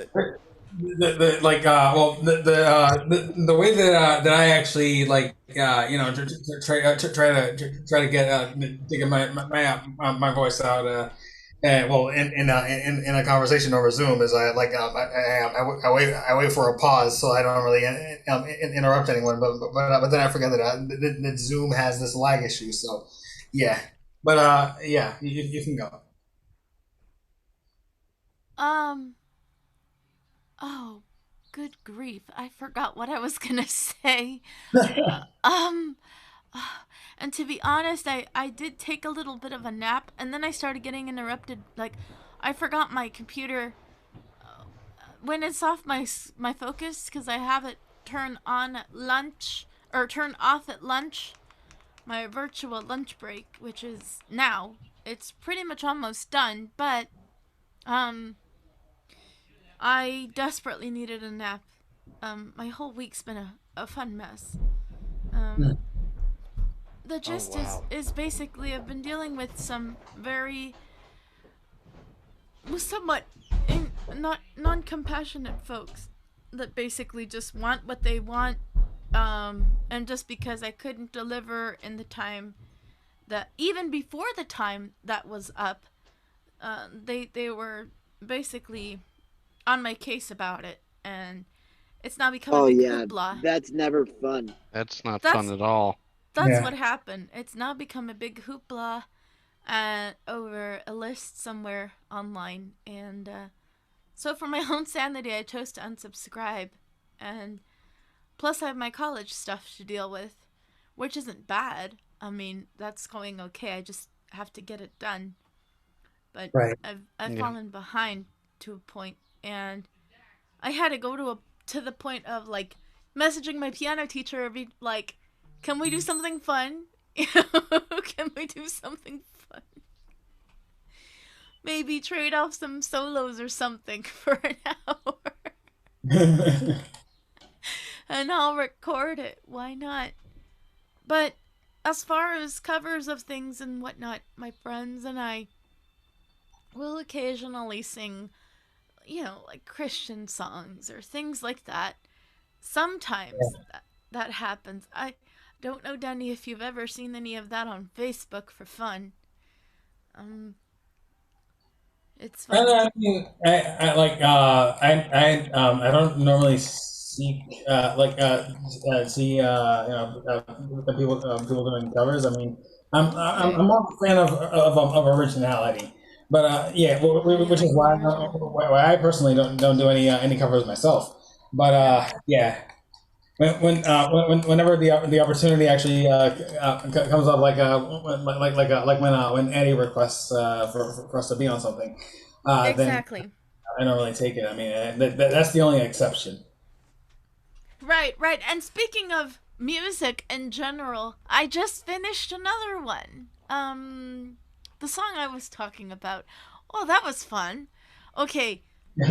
the like well the way that I actually like try to get to get my voice out and well in a conversation over Zoom is I like I wait for a pause so I don't really interrupt anyone but then I forget that Zoom has this lag issue so yeah but yeah you can go. Um. Oh, good grief! I forgot what I was gonna say. Um. And to be honest, I did take a little bit of a nap, and then I started getting interrupted. Like, I forgot my computer when it's off my focus because I have it turn on at lunch or turn off at lunch. My virtual lunch break, which is now, it's pretty much almost done, but um, I desperately needed a nap. My whole week's been a fun mess. Um, the Oh gist wow. is basically I've been dealing with some very somewhat not non-compassionate folks that basically just want what they want, and just because I couldn't deliver in the time that even before the time that was up, they were basically on my case about it, and it's now become a Oh big yeah, hoopla. that's never fun. That's not That's fun at all. that's Yeah. what happened. It's now become a big hoopla, over a list somewhere online, and so for my own sanity, I chose to unsubscribe, and plus I have my college stuff to deal with, which isn't bad. I mean, that's going okay. I just have to get it done. But Right. I've Yeah. fallen behind to a point, and I had to go to the point of like messaging my piano teacher, be like, "Can we do something fun? Can we do something fun? Maybe trade off some solos or something for an hour, and I'll record it. Why not?" But as far as covers of things and whatnot, my friends and I will occasionally sing, like Christian songs or things like that. Sometimes that happens. I don't know, Danny, if you've ever seen any of that on Facebook for fun. Um, it's fun. I like I don't normally seek see people doing covers. I mean, I'm Okay. more of a fan of originality, but yeah, Oh, you which is like the original? why I personally don't do any covers myself. But Yeah. yeah, whenever the opportunity actually comes up, when Eddie requests for us to be on something, then Exactly. I don't really take it. I mean, that's the only exception. Right, right. And speaking of music in general, I just finished another one. The song I was talking about. Oh, that was fun. Okay,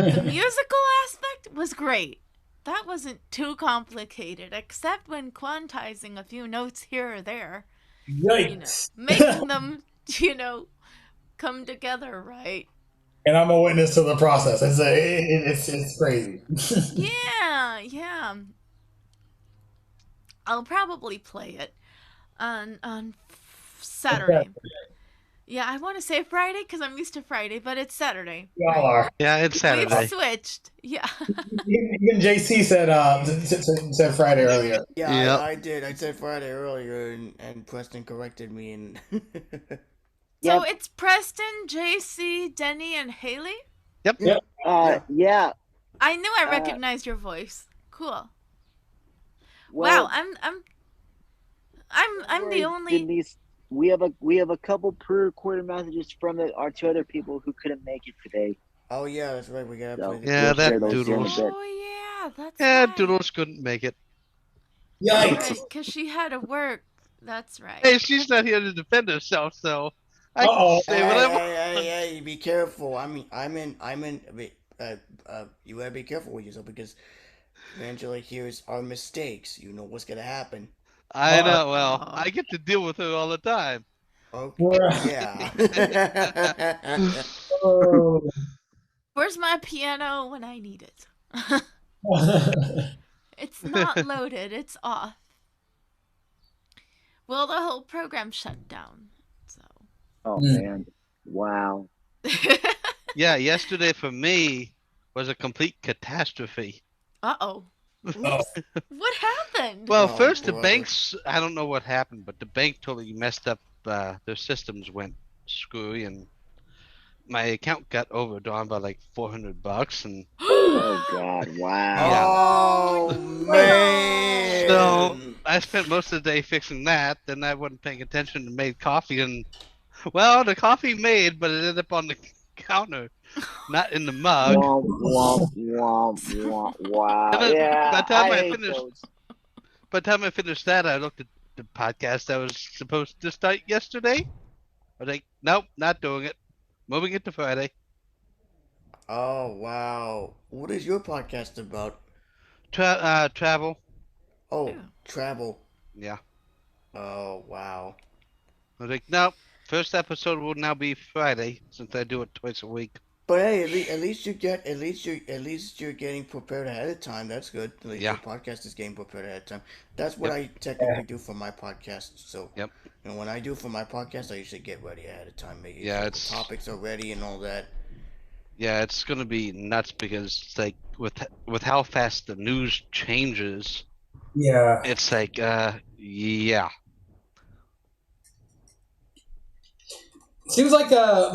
the musical aspect was great. That wasn't too complicated, except when quantizing a few notes here or there, Yikes! making them, come together right. And I'm a witness to the process. It's crazy. Yeah, yeah. I'll probably play it on Saturday. Yeah, I want to say Friday because I'm used to Friday, but it's Saturday, Y'all right? are. Yeah, it's We've Saturday. switched. Yeah. Even JC said Friday earlier. Yeah, Yep. I did. I said Friday earlier, and Preston corrected me. And So Yep. it's Preston, JC, Denny, and Haley? Yep. Yep. Yeah. I knew I Uh, recognized your voice. Cool. Well, Wow, I'm I'm the only. Denise, we have a couple pre-recorded messages from our two other people who couldn't make it today. Oh yeah, that's right. We gotta play the Yeah, we'll share that those here in a Doodles. bit. Oh yeah, that's Yeah, right. Doodles couldn't make it. That's right, because she had to work. That's right. Hey, she's not here to defend herself, so I can say what I want. Hey, be careful. You gotta be careful with yourself because Angela hears our mistakes. You know what's gonna happen. I know. Well, I get to deal with her all the time. Okay, yeah. Where's my piano when I need it? It's not loaded. It's off. Well, the whole program shut down. So. Oh man! Wow. Yeah, yesterday for me was a complete catastrophe. Uh-oh. What happened? Well, first the banks, I don't know what happened, but the bank totally messed up. Their systems went screwy, and my account got overdrawn by like $400, and oh god! Oh Wow. man! So I spent most of the day fixing that. Then I wasn't paying attention and made coffee, and well, the coffee made, but it ended up on the counter, not in the mug. Wow. Yeah. By the time I finished that, I looked at the podcast I was supposed to start yesterday. I was like, nope, not doing it. Moving it to Friday. Oh wow! What is your podcast about? Travel. Oh, travel. Yeah. Oh wow! I was like, nope. First episode will now be Friday since I do it twice a week. But hey, at least you're getting prepared ahead of time. That's good. At least your podcast is getting prepared ahead of time. That's what I technically do for my podcast. So and when I do for my podcast, I usually get ready ahead of time. Making sure the topics are ready and all that. Yeah, it's gonna be nuts because it's like with how fast the news changes. Yeah. It's like yeah. Seems like a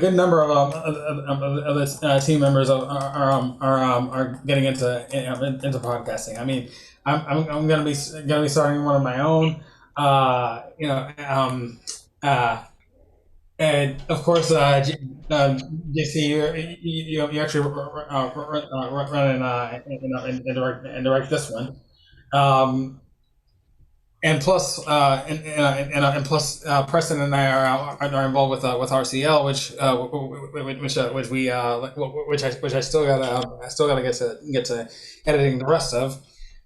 good number of the team members are getting into podcasting. I mean, I'm gonna be starting one of my own. And of course, JC, you actually run and direct this one. And plus, and plus, Preston and I are involved with RCL, which I still gotta get to editing the rest of,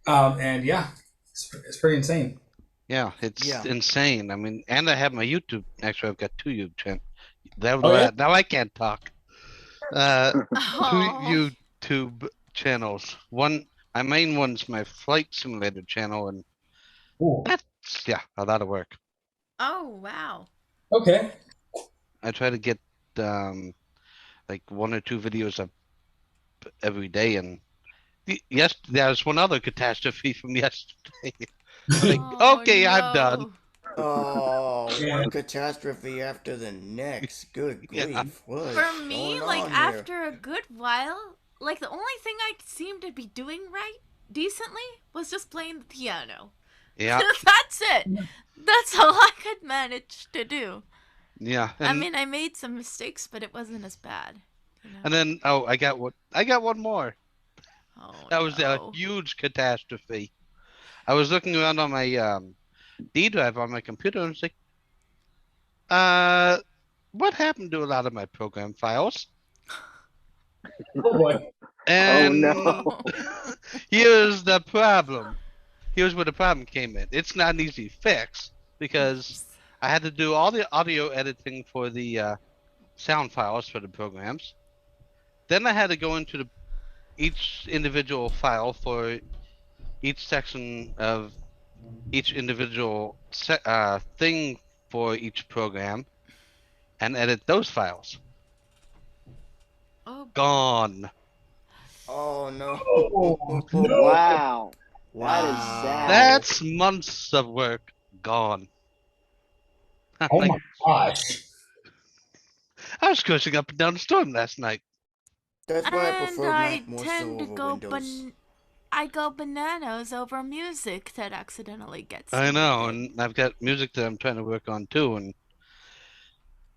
and yeah, it's pretty insane. Yeah, it's insane. I mean, and I have my YouTube. Actually, I've got two YouTube. Now I can't talk. Two YouTube channels. One, my main one's my flight simulator channel, and that's a lot of work. Oh wow. Okay. I try to get like 1 or 2 videos up every day, and yes, there's one other catastrophe from yesterday. Okay, I'm done. Oh, one catastrophe after the next. Good grief. For me, like after a good while, like the only thing I seemed to be doing right decently was just playing the piano. Yeah. That's it. That's all I could manage to do. Yeah. I mean, I made some mistakes, but it wasn't as bad. You know? And then I got one more. Oh, that was a huge catastrophe. I was looking around on my D drive on my computer and was like, what happened to a lot of my program files? Oh boy. And here's the problem. Here's where the problem came in. It's not an easy fix because I had to do all the audio editing for the sound files for the programs. Then I had to go into each individual file for each section of each individual thing for each program and edit those files. Oh. Gone. Oh no. Wow. That is sad. That's months of work gone. Oh my gosh. I was cruising up and down the storm last night. That's why I prefer Mac more so over Windows. I go bananas over music that accidentally gets I know, deleted. and I've got music that I'm trying to work on too, and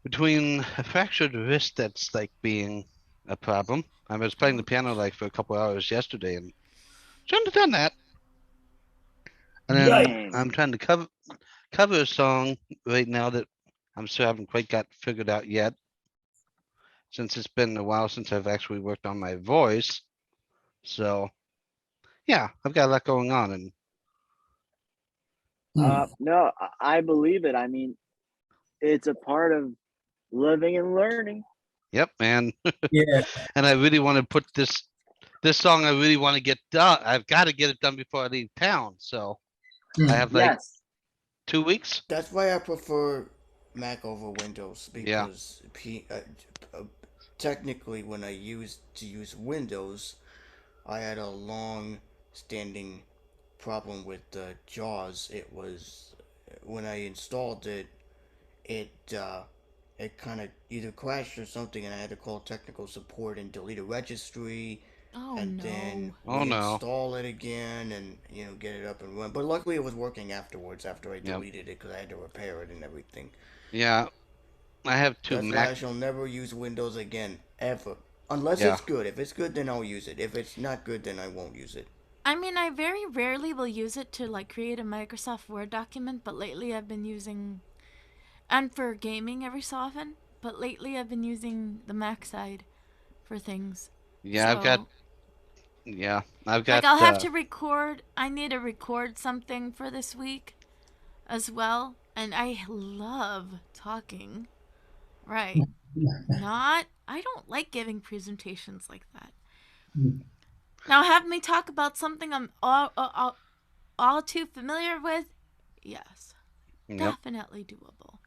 between a fractured wrist that's like being a problem. I was playing the piano like for a couple hours yesterday and shouldn't have done that. And then Dang. I'm trying to cover a song right now that I'm still haven't quite got figured out yet, since it's been a while since I've actually worked on my voice. So yeah, I've got a lot going on, and No, I believe it. I mean, it's a part of living and learning. yep, man. Yeah. And I really want to put this song. I really want to get done. I've got to get it done before I leave town. So I have like Yes. 2 weeks. That's why I prefer Mac over Windows because technically, when I used to use Windows, I had a long-standing problem with JAWS. It was when I installed it, it it kind of either crashed or something, and I had to call technical support and delete a registry, Oh and no. then Oh, no. reinstall it again, and get it up and run. But luckily, it was working afterwards after I deleted it because I had to repair it and everything. Yeah, I have 2 That's why Mac. I shall never use Windows again ever, unless Yeah. it's good. If it's good, then I'll use it. If it's not good, then I won't use it. I mean, I very rarely will use it to like create a Microsoft Word document, but lately I've been using, and for gaming every so often, but lately I've been using the Mac side for things. Yeah, I've got. Like I'll have to record. I need to record something for this week, as well, and I love talking. Right. Not. I don't like giving presentations like that. Now have me talk about something I'm all too familiar with. Yes. Yep. Definitely doable.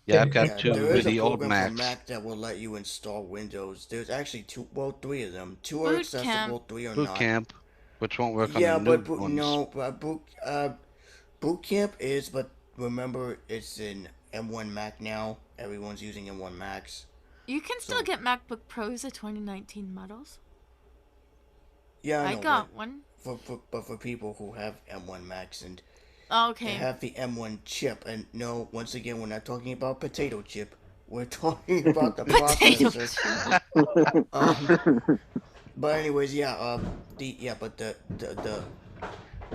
Yeah, I've got Yeah, 2 there is a really old program for Macs. Mac that will let you install Windows. There's actually three of them. Two are Boot accessible, camp. 3 are Boot not. Camp, which won't work on Yeah, the new but ones. Boot Camp is, but remember, it's in M1 Mac now. Everyone's using M1 Macs. You can still So- get MacBook Pros, the 2019 models. Yeah, I I know, got one. but for people who have M1 Macs and they Okay. have the M1 chip, and no, once again, we're not talking about potato chip. We're talking about the Potato processor. But anyways,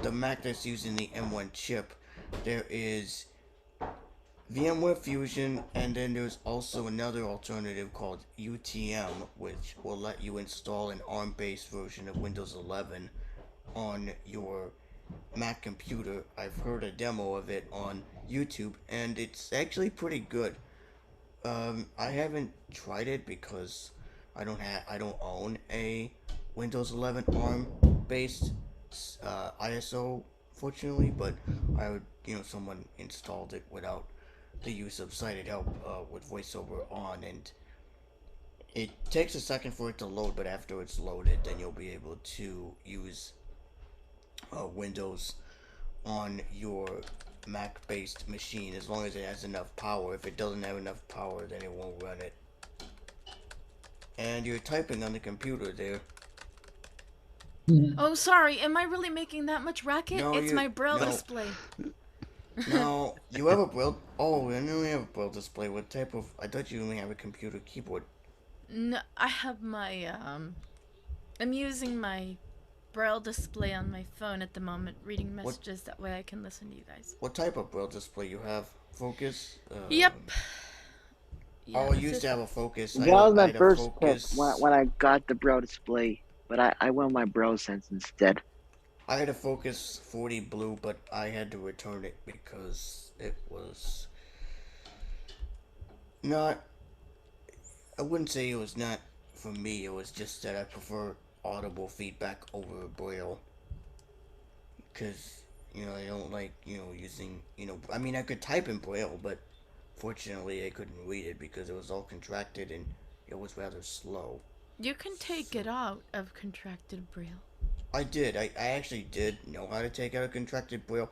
the Mac that's using the M1 chip, there is VMware Fusion, and then there's also another alternative called UTM, which will let you install an ARM-based version of Windows 11 on your Mac computer. I've heard a demo of it on YouTube, and it's actually pretty good. I haven't tried it because I don't own a Windows 11 ARM based ISO, fortunately. But I would, someone installed it without the use of sighted help with VoiceOver on, and it takes a second for it to load. But after it's loaded, then you'll be able to use Windows on your Mac based machine as long as it has enough power. If it doesn't have enough power, then it won't run it. And you're typing on the computer there. Oh, sorry. Am I really making that much racket? No, It's my Braille display. No, you have a Braille. Oh, I only have a Braille display. What type of? I thought you only have a computer keyboard. No, I have my I'm using my Braille display on my phone at the moment, reading messages. That way I can listen to you guys. What type of Braille display you have? Focus? Yep. Yeah, I used to have a Focus. That was my had a first pick Focus. when I got the Braille display, but I went with my Braille Sense instead. I had a Focus 40 Blue, but I had to return it because it was not. I wouldn't say it was not for me. It was just that I prefer audible feedback over Braille. Because, I don't like, using, I mean, I could type in Braille, but fortunately I couldn't read it because it was all contracted and it was rather slow. You can take it out of contracted Braille. I did. I actually did know how to take out a contracted Braille.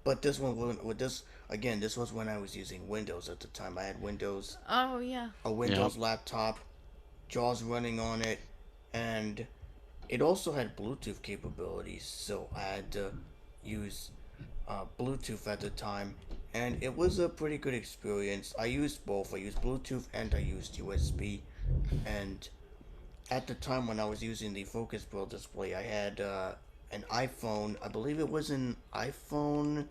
But this one wasn't. With this again, this was when I was using Windows at the time. I had Windows. Oh yeah. A Windows laptop, JAWS running on it, and it also had Bluetooth capabilities, so I had to use Bluetooth at the time, and it was a pretty good experience. I used both. I used Bluetooth and I used USB, and at the time when I was using the Focus Pro display, I had an iPhone. I believe it was an iPhone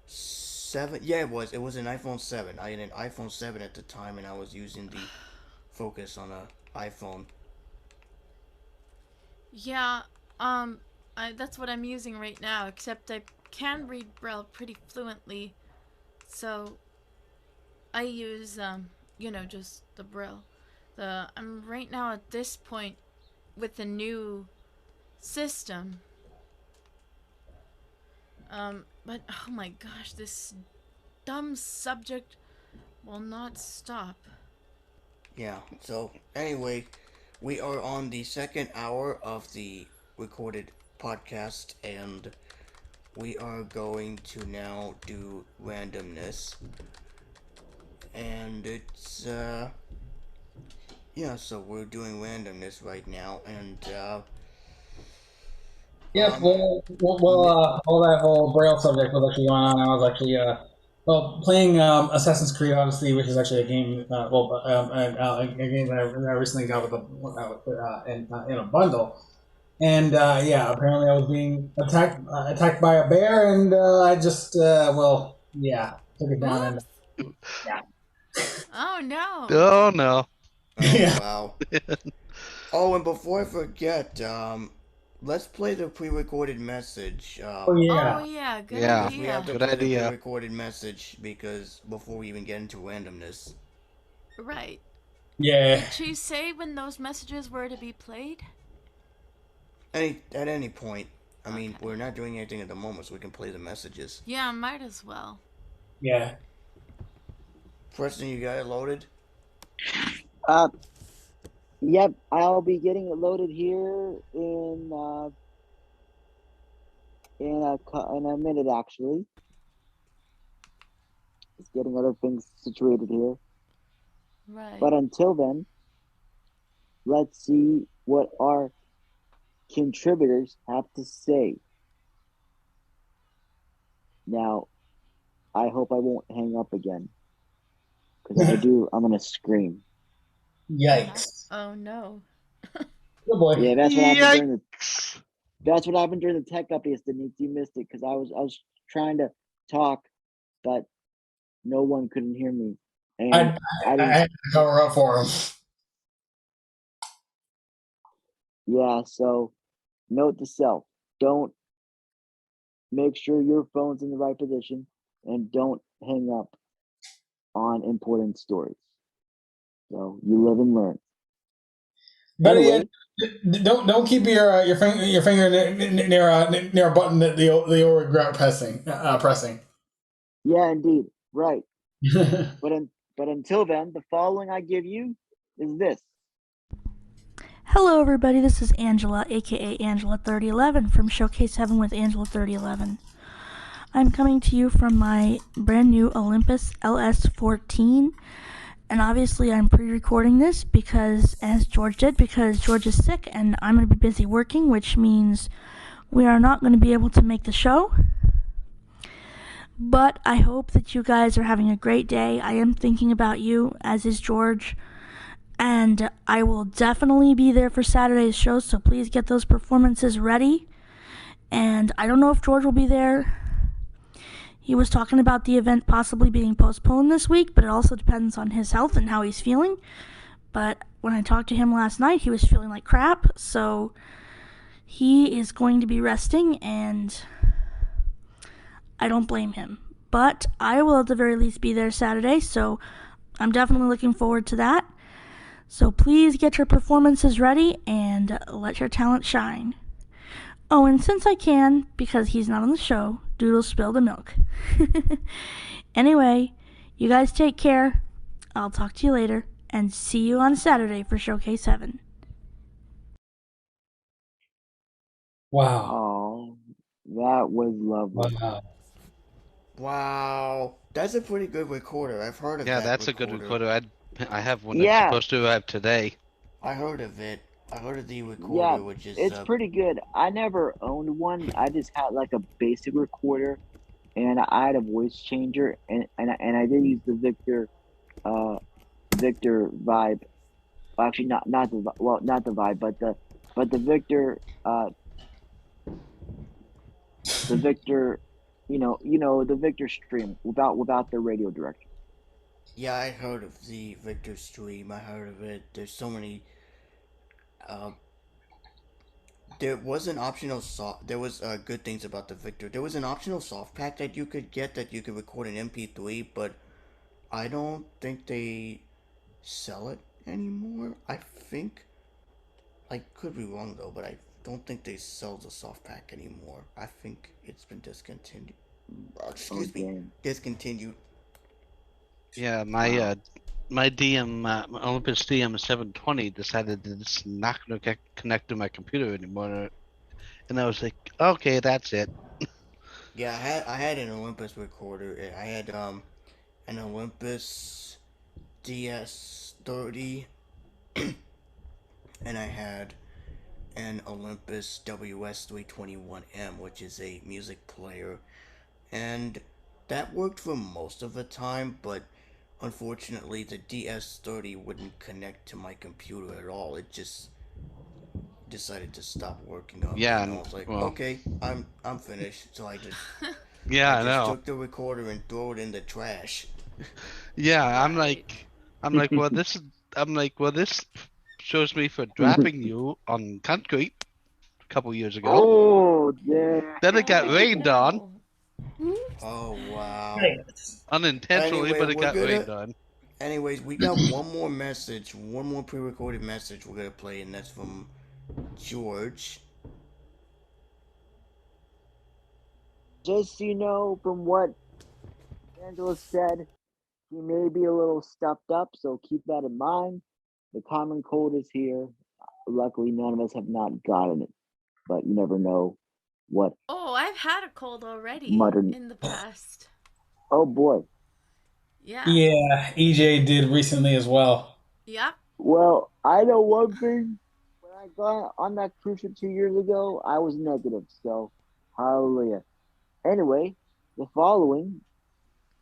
7. Yeah, it was. It was an iPhone 7. I had an iPhone 7 at the time, and I was using the Focus on a iPhone. Yeah, that's what I'm using right now, except I can read Braille pretty fluently, so I use, just the Braille. I'm right now at this point with the new system. But oh my gosh, this dumb subject will not stop. Yeah, so anyway, we are on the second hour of the recorded podcast, and we are going to now do randomness. And it's, yeah, so we're doing randomness right now, and, Yep. All that whole Braille subject was actually going on. I was actually playing Assassin's Creed Odyssey, which is actually a game. A game that I recently got in a bundle. And yeah, apparently I was being attacked by a bear, and I just took it down. Oops. And yeah. Oh no. Oh no. oh, Yeah. wow. Oh, and before I forget, let's play the pre-recorded message. Oh yeah, good Yeah. idea. We have to Good play idea. the pre-recorded message because before we even get into randomness. Right. Yeah. Did you say when those messages were to be played? At any point. I mean, Okay. we're not doing anything at the moment, so we can play the messages. Yeah, might as well. Yeah. Preston, you got it loaded? Yep, I'll be getting it loaded here in a minute, actually. Just getting other things situated here. Right. But until then, let's see what our contributors have to say. Now, I hope I won't hang up again. Because if I do, I'm going to scream. Yikes. Oh no. Good boy. Yeah, that's what happened Yikes. that's what happened during the tech updates, Denise. You missed it because I was trying to talk, but no one couldn't hear me. And I had to cover up for him. yeah, so note to self, don't make sure your phone's in the right position and don't hang up on important stories. So you live and learn. Better Anyway, yet, don't keep your finger near a button that you'll regret pressing. yeah, indeed, right. But until then, the following I give you is this. Hello, everybody. This is Angela, aka Angela3011 from Showcase 7 with Angela3011. I'm coming to you from my brand new Olympus LS14, and obviously I'm pre-recording this because George is sick and I'm going to be busy working, which means we are not going to be able to make the show. But I hope that you guys are having a great day. I am thinking about you, as is George. And I will definitely be there for Saturday's show, so please get those performances ready. And I don't know if George will be there. He was talking about the event possibly being postponed this week, but it also depends on his health and how he's feeling. But when I talked to him last night, he was feeling like crap, so he is going to be resting, and I don't blame him. But I will at the very least be there Saturday, so I'm definitely looking forward to that. So please get your performances ready and let your talent shine. Oh, and since I can, because he's not on the show, Doodle spilled the milk. Anyway, you guys take care. I'll talk to you later, and see you on Saturday for Showcase 7. Wow. Oh, that was lovely. Wow. That's a pretty good recorder. I've heard of that. Yeah, that's recorder. a good recorder. I have one Yeah. that's supposed to have today. I heard of it. I heard of the Yeah, recorder, which is it's pretty good. I never owned one. I just had like a basic recorder, and I had a voice changer, and I did use the Victor Vibe. Well, actually, not the Vibe, but the Victor, the Victor Stream without the radio direction. yeah. I heard of the Victor Stream. I heard of it. There's so many. Uh, there was an optional soft. There was good things about the Victor. There was an optional soft pack that you could get that you could record an MP3, but I don't think they sell it anymore. I think I could be wrong though, but I don't think they sell the soft pack anymore. I think it's been discontinued. Excuse me, Okay. discontinued. Yeah, Wow. my DM Olympus DM 720 decided that it's not going to connect to my computer anymore, and I was like, okay, that's it. Yeah, I had an Olympus recorder. I had an Olympus DS30, and I had an Olympus WS321M, which is a music player, and that worked for most of the time, but unfortunately the DS30 wouldn't connect to my computer at all. It just decided to stop working on me, Yeah, and I was like, well, okay, I'm finished. So I just I yeah, I just know. took the recorder and threw it in the trash. Yeah, Right. I'm like, well, this shows me for dropping you on concrete a couple years ago. Oh, yeah. Then it got Oh rained on no. Oops. Oh wow. Right. unintentionally, Anyway, but it we're got gonna. rained on. Anyways, we got one more message, one more pre-recorded message we're gonna play, and that's from George. Just so you know, from what Angela said, he may be a little stuffed up, so keep that in mind. The common cold is here. Luckily, none of us have not gotten it, but you never know what Oh, I've had a cold already muttered. in the past. Oh boy. Yeah. Yeah, EJ did recently as well. Yep. Well, I know one thing. When I got on that cruise ship 2 years ago, I was negative, so hallelujah. Anyway, the following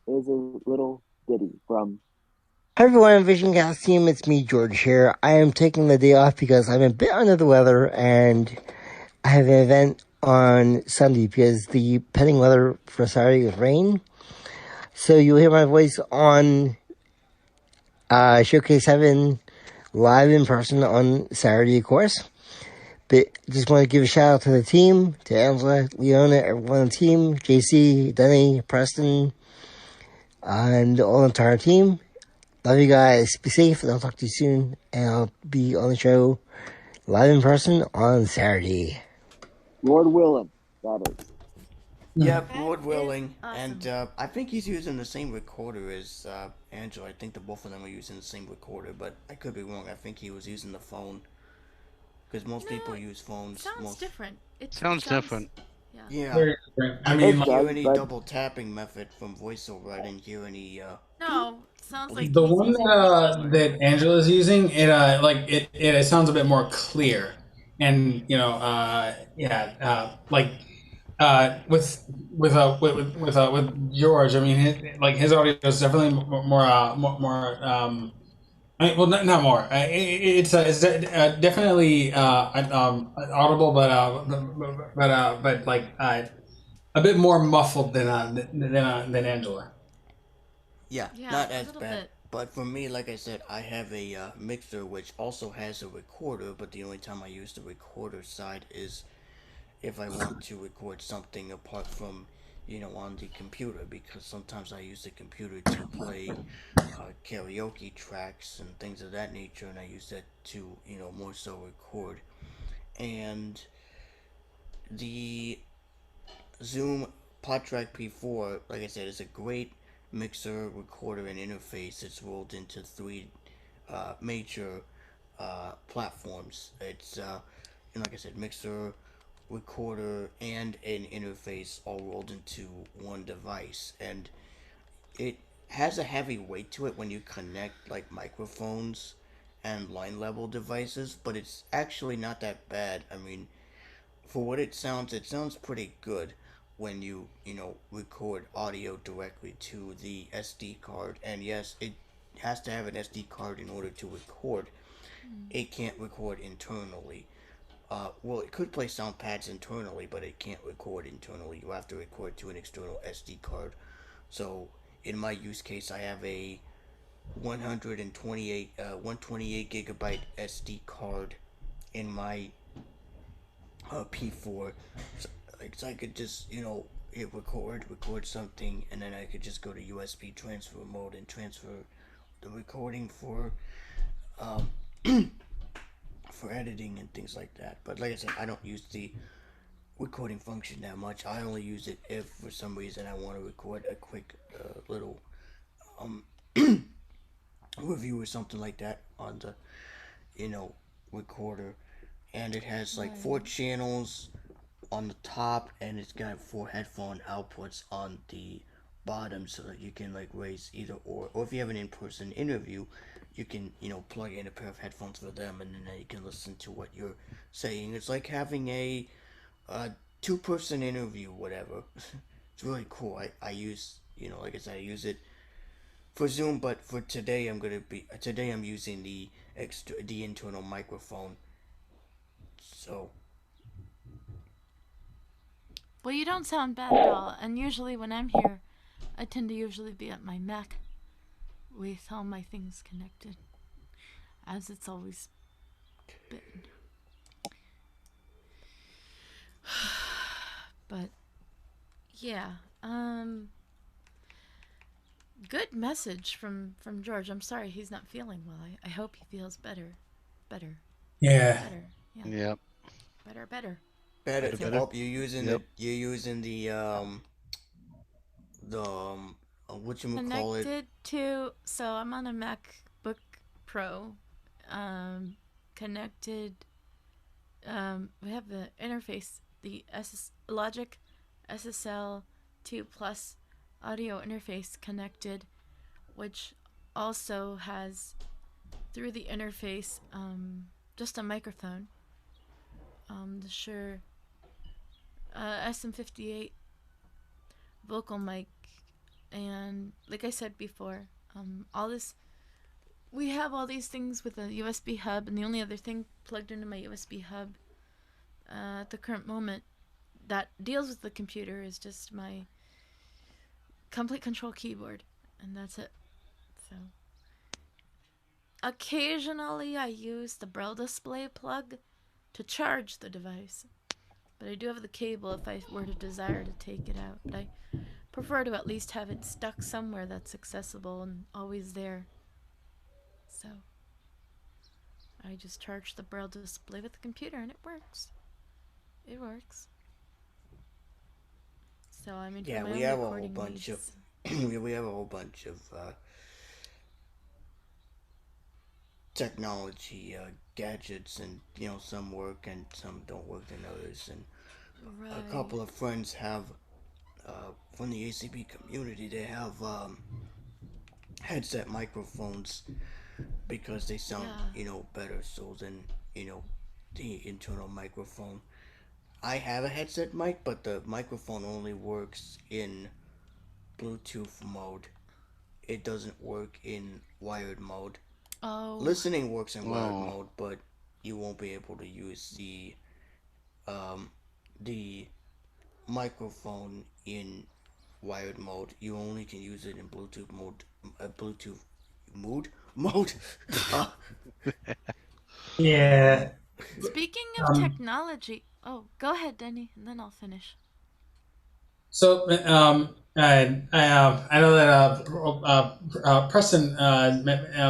is a little ditty from. Hi everyone, VisionCast team. It's me, George here. I am taking the day off because I'm a bit under the weather, and I have an event on Sunday because the pending weather for Saturday is rain. So you'll hear my voice on Showcase 7 live in person on Saturday, of course. But just want to give a shout out to the team, to Angela, Leona, everyone on the team, JC, Denny, Preston, and the whole entire team. Love you guys. Be safe, and I'll talk to you soon. And I'll be on the show live in person on Saturday. Lord willing, that is. Yep, That Lord is willing, and awesome. I think he's using the same recorder as Angela. I think the both of them are using the same recorder, but I could be wrong. I think he was using the phone because most No, people it use phones. sounds Most different. It Sounds sounds different. yeah. yeah, Very different. I I mean, didn't It like, hear does, any but double tapping method from voiceover. I didn't hear any No, it sounds like the bleeping. he's one using voiceover. that Angela's using, it sounds a bit more clear, and yeah, with George, I mean, his audio is definitely more. I mean, well, not more. It's definitely audible, but like a bit more muffled than Angela. Yeah, Yeah, not a as little bad. bit. But for me, like I said, I have a mixer which also has a recorder, but the only time I use the recorder side is if I want to record something apart from, on the computer, because sometimes I use the computer to play karaoke tracks and things of that nature, and I use that to, more so record. And the Zoom PodTrack P4, like I said, is a great mixer, recorder, and interface. It's rolled into three major platforms. It's, like I said, mixer, recorder, and an interface all rolled into one device. And it has a heavy weight to it when you connect like microphones and line level devices, but it's actually not that bad. I mean, for what it sounds pretty good when you record audio directly to the SD card. And yes, it has to have an SD card in order to record. It can't record internally. Well, it could play sound pads internally, but it can't record internally. You have to record to an external SD card. So, in my use case, I have a 128 gigabyte SD card in my P4. So I could just hit record something, and then I could just go to USB transfer mode and transfer the recording um, for editing and things like that. But like I said, I don't use the recording function that much. I only use it if for some reason I want to record a quick little um, review or something like that on the recorder. And it has like 4 channels on the top, and it's got 4 headphone outputs on the bottom, so that you can like raise either or if you have an in-person interview, you can plug in a pair of headphones for them, and then you can listen to what you're saying. It's like having a two-person interview, whatever. It's really cool. I use like I said, I use it for Zoom, but for today I'm using the internal microphone. So Well, you don't sound bad at all. And usually when I'm here, I tend to usually be at my Mac with all my things connected, as it's always been. But yeah, good message from George. I'm sorry he's not feeling well. I hope he feels better. Yeah. Yeah. Yep. Better. Oh, you're using Connected to, so I'm on a MacBook Pro, connected. We have the interface, the Logic SSL 2 Plus audio interface connected, which also has through the interface just a microphone. The Shure SM58 vocal mic, and like I said before, all this, we have all these things with a USB hub, and the only other thing plugged into my USB hub at the current moment that deals with the computer is just my complete control keyboard, and that's it. So occasionally I use the Braille display plug to charge the device, but I do have the cable if I were to desire to take it out. But I prefer to at least have it stuck somewhere that's accessible and always there. So I just charge the Braille display with the computer, and it works. So I'm into my we have a whole recording bunch needs. we have a whole bunch of technology gadgets, and some work and some don't work than others. And a couple of friends have from the ACB community, they have headset microphones because they sound better so than the internal microphone. I have a headset mic, but the microphone only works in Bluetooth mode. It doesn't work in wired mode. Oh. Listening works in wired mode, but you won't be able to use the microphone in wired mode. You only can use it in Bluetooth mode. Mode. Yeah. Speaking of technology, go ahead, Denny, and then I'll finish. So I know that Preston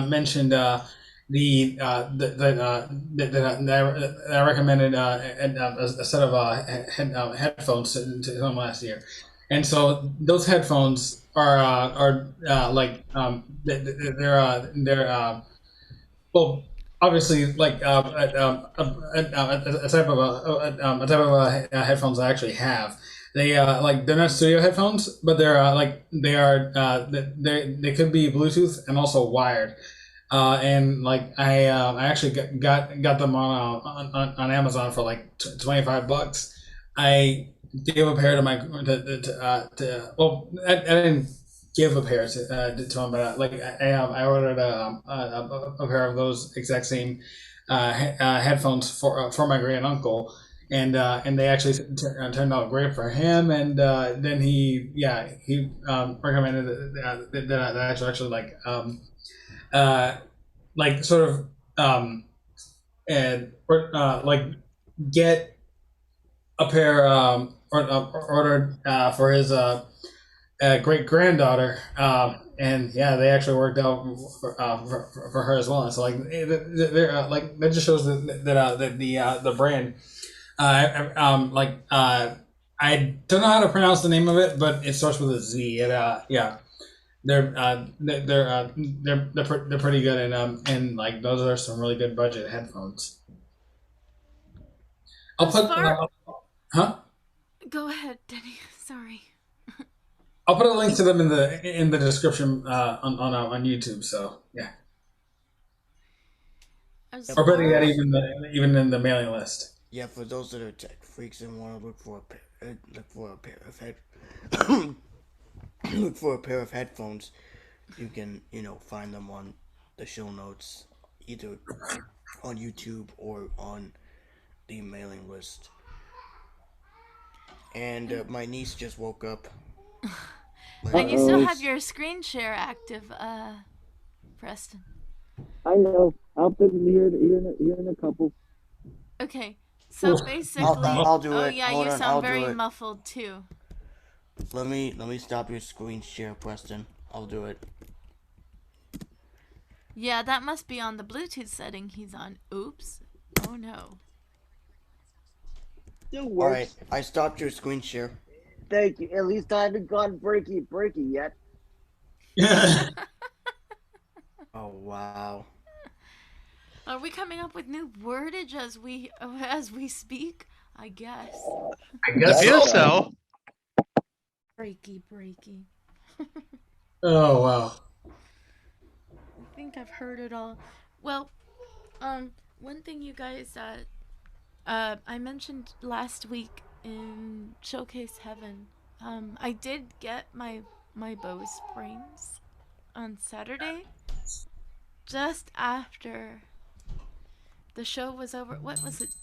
mentioned that I recommended a set of headphones to him last year, and so those headphones are like they're well, obviously, like a type of headphones I actually have. They they're not studio headphones, but they're they could be Bluetooth and also wired. and like I actually got them on Amazon for like $25. I gave a pair to my well, I didn't give a pair to him, but like I ordered a pair of those exact same headphones for my great uncle, and they actually turned out great for him. And then he recommended that I actually uh, sort of and like get a pair ordered for his great granddaughter, and yeah, they actually worked out for her as well. So like they're like that just shows that the brand. I don't know how to pronounce the name of it, but it starts with a Z. Yeah, they're pretty good, and like those are some really good budget headphones. I'll As put far- huh? Go ahead, Denny. Sorry. I'll put a link to them in the description on YouTube. So yeah, As or better far yet, as even in the mailing list. Yeah, for those that are tech freaks and want to look for a pair of look for a pair of headphones, you can find them on the show notes, either on YouTube or on the mailing list. And my niece just woke up. and you still have your screen share active, Preston. I know. I'll put it here in a couple. Okay, so basically, I'll do oh it. yeah, Hold you on, sound I'll do very it. muffled too. Let me stop your screen share, Preston. I'll do it. Yeah, that must be on the Bluetooth setting he's on. Oops. Oh no. Still All works. right, I stopped your screen share. Thank you. At least I haven't gone breaky yet. Oh wow. Are we coming up with new wordage as we speak? I guess. I guess I feel so. Breaky. Oh wow. I think I've heard it all. Well, one thing you guys I mentioned last week in Showcase Heaven, I did get my Bose frames on Saturday, just after the show was over. What was it,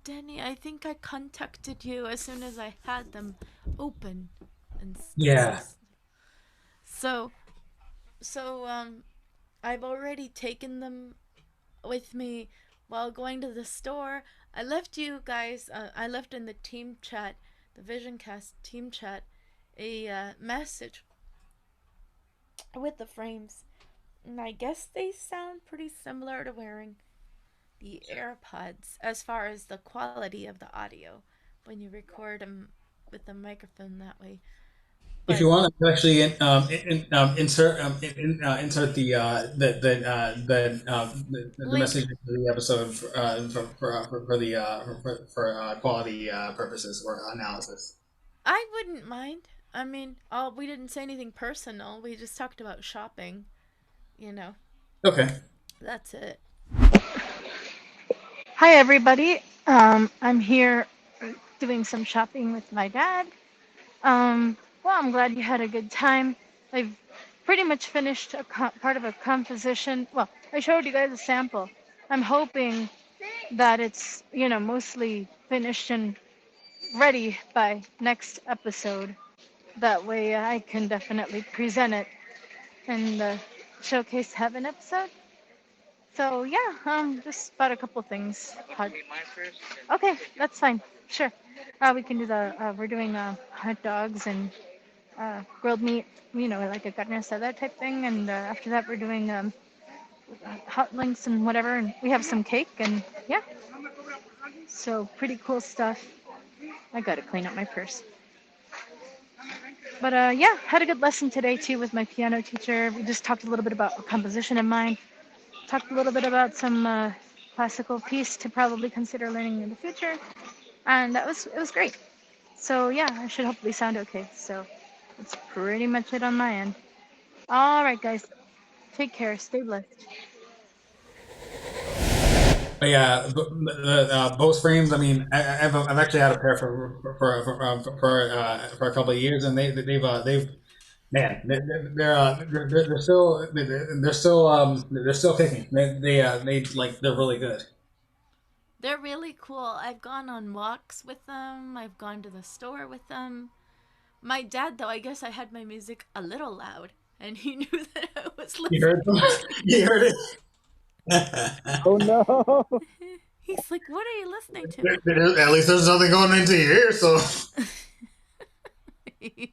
Denny? I think I contacted you as soon as I had them open and stuff. Yeah. So I've already taken them with me while going to the store. I left you guys, I left in the team chat, the VisionCast team chat, a message with the frames. And I guess they sound pretty similar to wearing the AirPods as far as the quality of the audio when you record them with the microphone that way. If you want to actually insert the message into the episode for quality purposes or analysis. I wouldn't mind. I mean, we didn't say anything personal. We just talked about shopping. Okay. That's it. Hi, everybody. I'm here doing some shopping with my dad. Well, I'm glad you had a good time. I've pretty much finished part of a composition. Well, I showed you guys a sample. I'm hoping that it's, mostly finished and ready by next episode. That way I can definitely present it in the Showcase Heaven episode. So yeah, just about a couple things. Okay, that's fine. Sure. We can do we're doing hot dogs and grilled meat, like a carne asada type thing. And after that, we're doing hot links and whatever. And we have some cake and yeah. So pretty cool stuff. I gotta clean up my purse. But yeah, had a good lesson today too with my piano teacher. We just talked a little bit about a composition of mine. Talked a little bit about some classical piece to probably consider learning in the future, and it was great. So yeah, I should hopefully sound okay. So that's pretty much it on my end. All right, guys. Take care. Stay blessed. But yeah, Bose frames. I mean, I've actually had a pair for a couple of years, and they've man, they're still kicking. They're really good. They're really cool. I've gone on walks with them. I've gone to the store with them. My dad, though, I guess I had my music a little loud, and he knew that I was You heard them? listening. You heard it? Oh no! He's like, "What are you listening to?" At least there's nothing going into your ear, so. Yeah.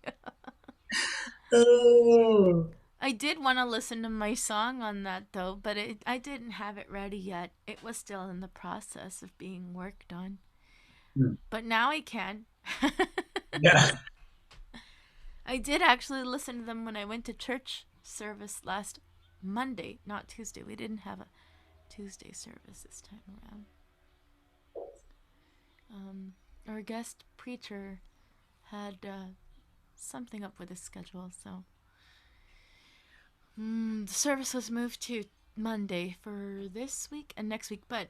Oh. I did want to listen to my song on that though, but I didn't have it ready yet. It was still in the process of being worked on. But now I can. Yeah. I did actually listen to them when I went to church service last Monday, not Tuesday. We didn't have a Tuesday service this time around. Our guest preacher had something up with his schedule, so the service was moved to Monday for this week and next week. But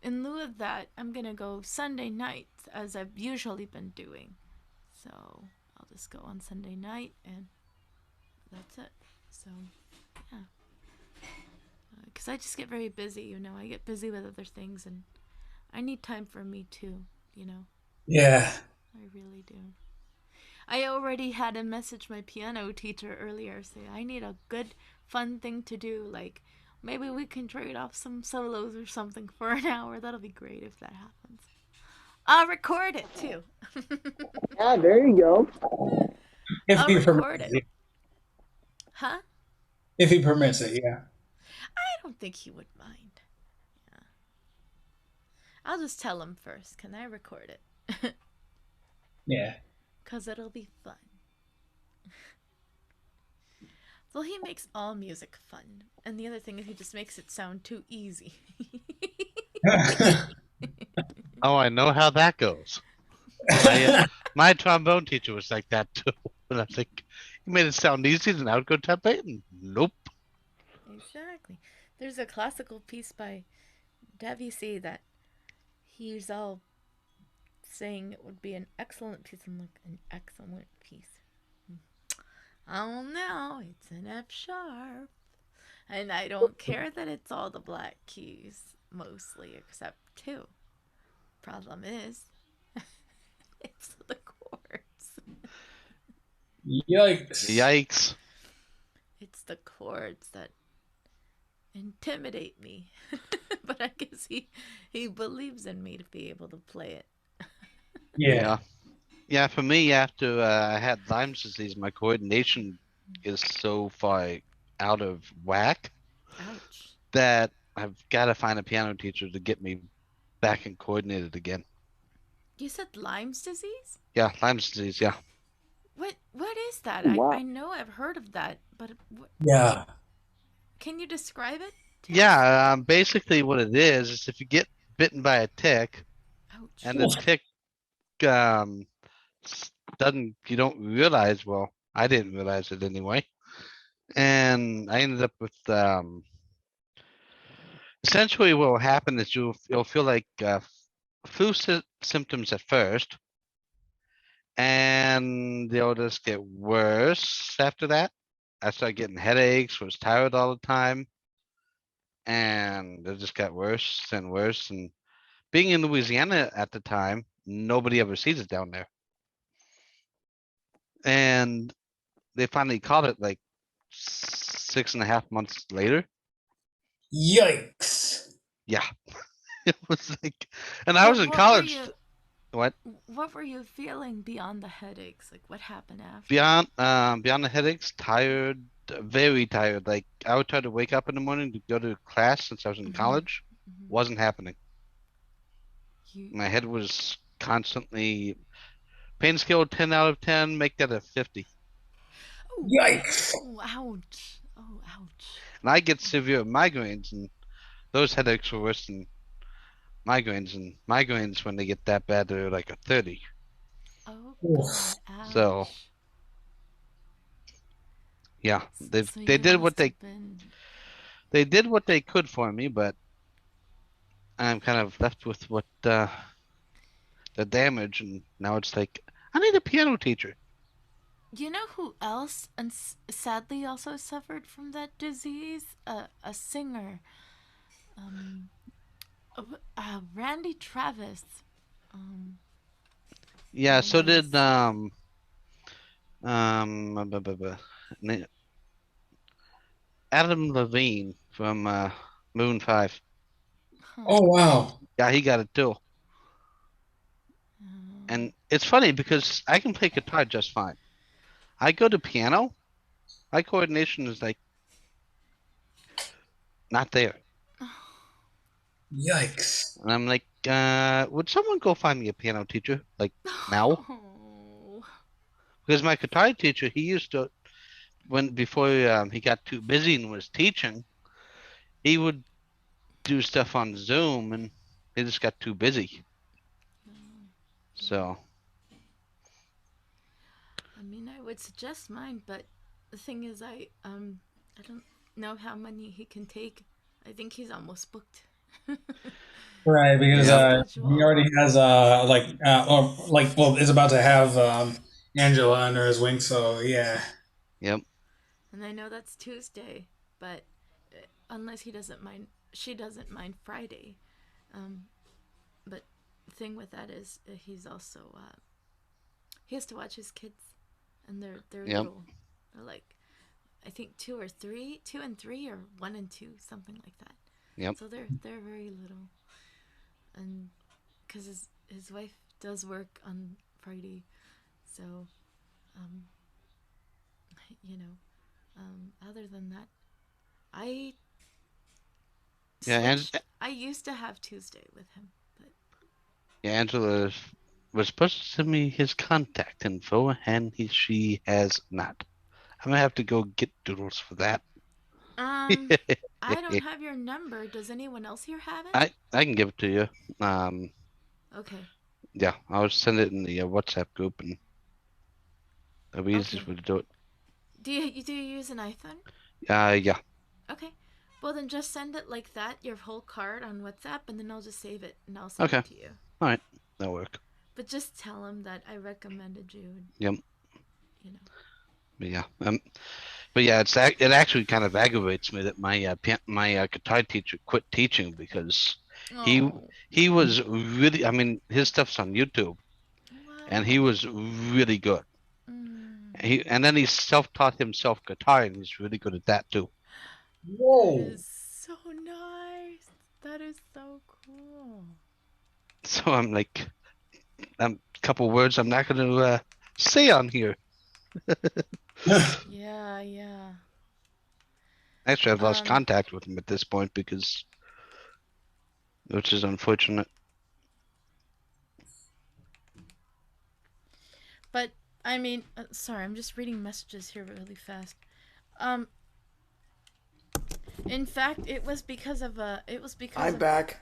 in lieu of that, I'm gonna go Sunday night, as I've usually been doing. So I'll just go on Sunday night, and that's it. So yeah, because I just get very busy, you know. I get busy with other things, and I need time for me too, you know. Yeah. I really do. I already had a message my piano teacher earlier say I need a good, fun thing to do. Like, maybe we can trade off some solos or something for an hour. That'll be great if that happens. I'll record it too. Yeah, there you go. If I'll he record permits it. it. Huh? If he permits it, yeah. I don't think he would mind. Yeah. I'll just tell him first. Can I record it? Yeah. Because it'll be fun. Well, he makes all music fun. And the other thing is he just makes it sound too easy. Oh, I know how that goes. My trombone teacher was like that too. And I was like, you made it sound easy, and I would go tap it. Nope. Exactly. There's a classical piece by Debussy that he's all saying it would be an excellent piece. I'm like, an excellent piece. Oh no, it's an F sharp. And I don't care that it's all the black keys, mostly, except two. Problem is, it's the chords. Yikes. Yikes. It's the chords that intimidate me. But I guess he believes in me to be able to play it. Yeah. Yeah, for me, after I had Lyme's disease, my coordination is so far out of whack Ouch. that I've got to find a piano teacher to get me back and coordinated again. You said Lyme's disease? Yeah, Lyme's disease, yeah. What is that? Wow. I know I've heard of that, but Yeah. can you describe it? Yeah, basically what it is if you get bitten by a tick, Ouch. and the tick you don't realize, well, I didn't realize it anyway. And I ended up with essentially what will happen is you'll feel like flu symptoms at first, and they'll just get worse after that. I started getting headaches, was tired all the time, and it just got worse and worse. And being in Louisiana at the time, nobody ever sees it down there. And they finally caught it like 6.5 months later. Yikes. Yeah. It was like, and I was in college. What? What were you feeling beyond the headaches? Like, what happened after? Beyond the headaches, tired, very tired. Like, I would try to wake up in the morning to go to class since I was in college. Wasn't happening. My head was constantly pain scale 10 out of 10, make that a 50. Yikes. Oh, ouch. Oh, ouch. And I get severe migraines, and those headaches were worse than migraines. And migraines, when they get that bad, they're like a 30. Oh, God. Ouch. So, Yeah, they So they you did what must have been. they did what they could for me, but I'm kind of left with what the damage, and now it's like I need a piano teacher. You know who else and sadly also suffered from that disease? A singer, um, Randy Travis. Um, Yeah, and so he did was. bu- bu- bu- na- Adam Levine from Moon 5. Huh. Oh wow. Yeah, he got it too. Um, And it's funny because I can play guitar just fine. I go to piano, my coordination is like not there. Yikes. And I'm like, would someone go find me a piano teacher? Like now? oh. Because my guitar teacher, he used to before he got too busy and was teaching, he would do stuff on Zoom and he just got too busy. So I mean, I would suggest mine, but the thing is, I don't know how many he can take. I think he's almost booked. Right, because Yep. he already has is about to have Angela under his wing. So yeah. Yep. And I know that's Tuesday, but unless she doesn't mind Friday. But the thing with that is he's also he has to watch his kids, and they're Yep. little. They're like, I think 2 and 3, or 1 and 2, something like that. Yep. So they're very little, and because his wife does work on Friday, so other than that, I Yeah, I used to have Tuesday with him, but yeah, Angela was supposed to send me his contact info, and she has not. I'm gonna have to go get doodles for that. I don't have your number. Does anyone else here have it? I can give it to you. Okay. Yeah, I'll send it in the WhatsApp group, and that'll be easiest way to do it. Do you use an iPhone? Yeah. Okay. Well, then just send it like that, your whole card on WhatsApp, and then I'll just save it and I'll send it to you. All right, that'll work. But just tell him that I recommended you. Yep. You know. But yeah, it actually kind of aggravates me that my guitar teacher quit teaching because he was really, I mean, his stuff's on YouTube, and he was really good. And then he self-taught himself guitar, and he's really good at that too. Whoa. That is so nice. That is so cool. So I'm like, a couple words I'm not going to say on here. Yeah. Actually, I've lost contact with him at this point which is unfortunate. But I mean, sorry, I'm just reading messages here really fast. In fact, it was because I'm back.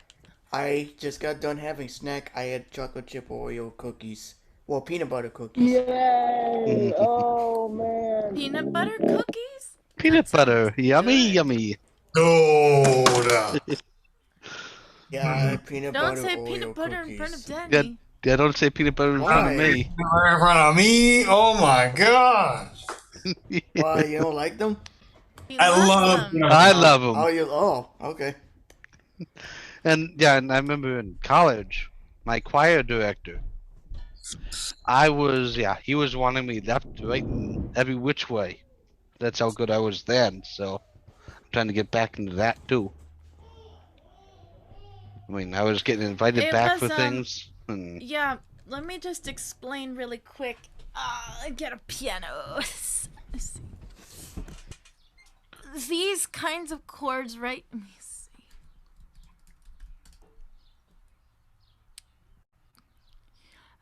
I just got done having snack. I had chocolate chip Oreo cookies. Well, peanut butter cookies. Yay! Oh man! Peanut butter cookies? Peanut butter, yummy. Dude. Yeah, I had peanut Don't butter say Oreo peanut butter cookies. in front of Danny. Yeah, don't say peanut butter in front of me. In front of me? Oh my gosh. Why, you don't like them? I love them. I love them. Oh, okay. And I remember in college, my choir director, he was wanting me left, right, and every which way. That's how good I was then. So I'm trying to get back into that too. I mean, I was getting invited back for things. And... Yeah, let me just explain really quick. Get a piano. These kinds of chords, right? Let me see.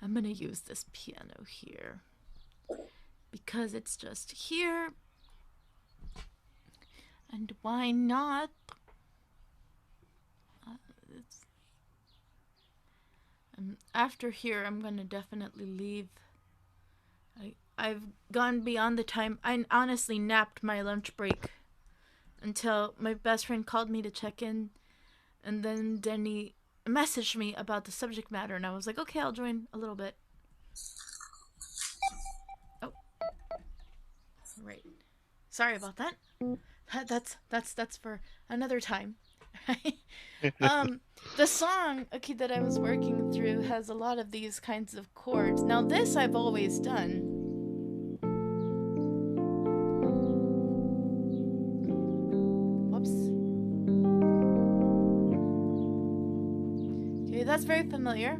I'm gonna use this piano here because it's just here. And why not? After here, I'm gonna definitely leave. I've gone beyond the time. I honestly napped my lunch break until my best friend called me to check in, and then Denny messaged me about the subject matter, and I was like, okay, I'll join a little bit. Oh, right. Sorry about that. That's for another time. The song, okay, that I was working through has a lot of these kinds of chords. Now this I've always done. Whoops. Okay, that's very familiar.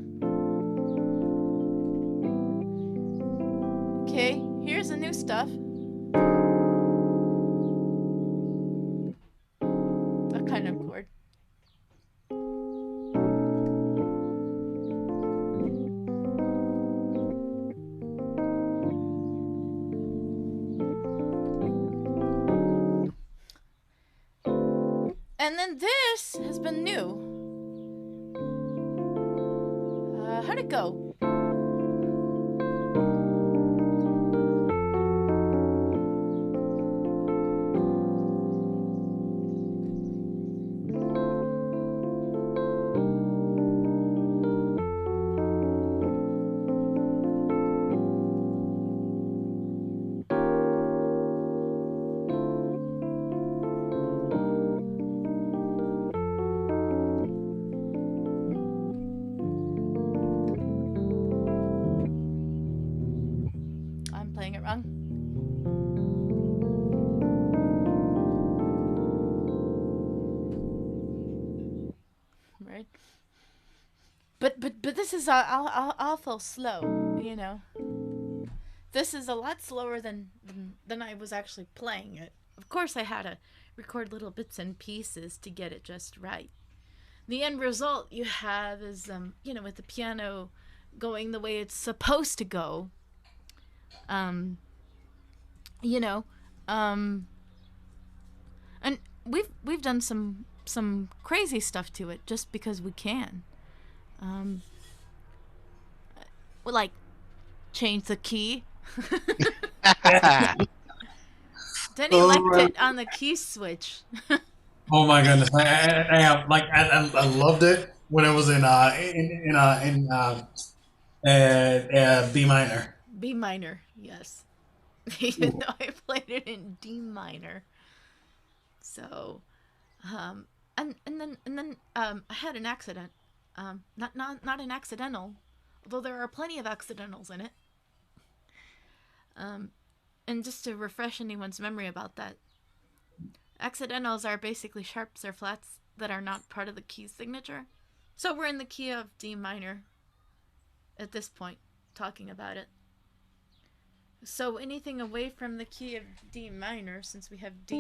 Okay, here's the new stuff. That kind of chord. And then this has been new. How'd it go? Playing it wrong. Right. But this is awful slow, you know. This is a lot slower than I was actually playing it. Of course, I had to record little bits and pieces to get it just right. The end result you have is, you know, with the piano going the way it's supposed to go. You know, and we've done some crazy stuff to it just because we can. We like change the key. Denny liked it on the key switch. Oh my goodness! I loved it when it was in B minor. B minor, yes. Even though I played it in D minor. So, and then I had an accident. Not an accidental, although there are plenty of accidentals in it. And just to refresh anyone's memory about that, accidentals are basically sharps or flats that are not part of the key signature. So we're in the key of D minor at this point, talking about it. So anything away from the key of D minor, since we have D,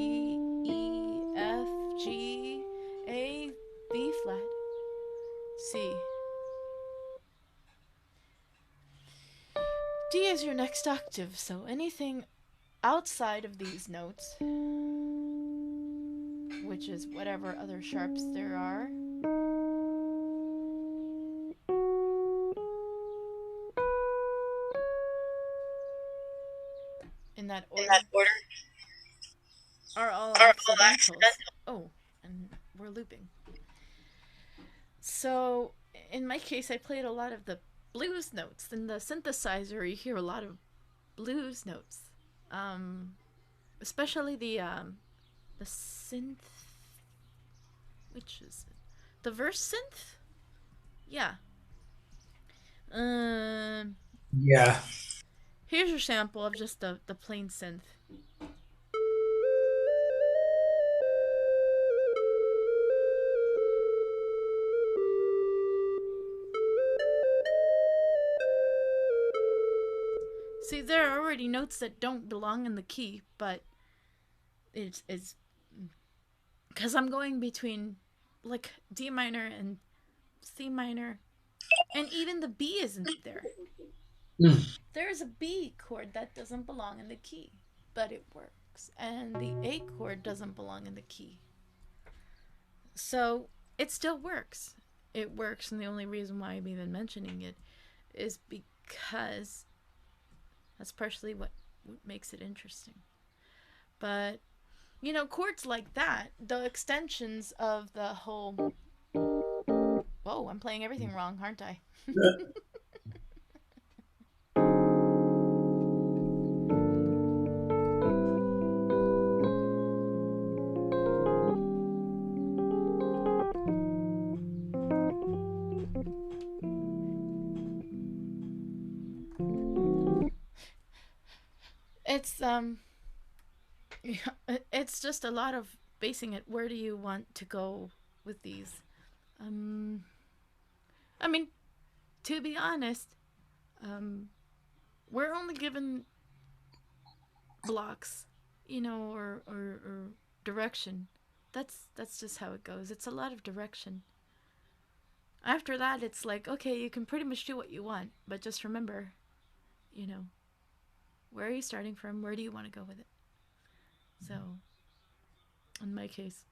E, F, G, A, B flat, C. D is your next octave, so anything outside of these notes, which is whatever other sharps there are, in that order, are all accidentals. Oh, and we're looping. So, in my case, I played a lot of the blues notes. In the synthesizer, you hear a lot of blues notes. Especially the synth, which is it? The verse synth? Yeah. Yeah. Here's your sample of just the plain synth. See, there are already notes that don't belong in the key, but it's because I'm going between like D minor and C minor, and even the B isn't there. There's a B chord that doesn't belong in the key, but it works, and the A chord doesn't belong in the key. So it still works. It works, and the only reason why I'm even mentioning it is because That's partially what makes it interesting. But, chords like that, the extensions of the whole... Whoa, I'm playing everything wrong, aren't I? It's just a lot of basing it. Where do you want to go with these? I mean, to be honest, we're only given blocks, or direction. That's just how it goes. It's a lot of direction. After that, it's like, okay, you can pretty much do what you want, but just remember, where are you starting from? Where do you want to go with it? So, in my case,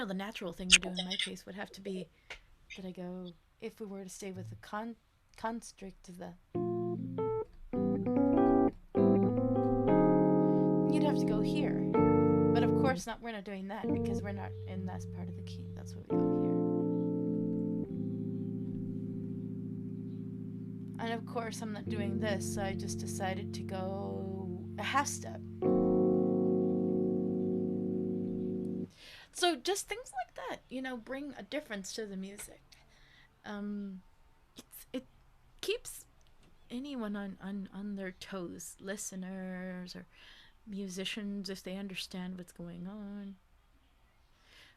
the natural thing to do in my case would have to be that I go, if we were to stay with the constrict of the... You'd have to go here. But of course we're not doing that because we're not in that part of the key. That's why we go here. And of course I'm not doing this, so I just decided to go a half step. So just things like that, bring a difference to the music. It keeps anyone on their toes, listeners or musicians, if they understand what's going on.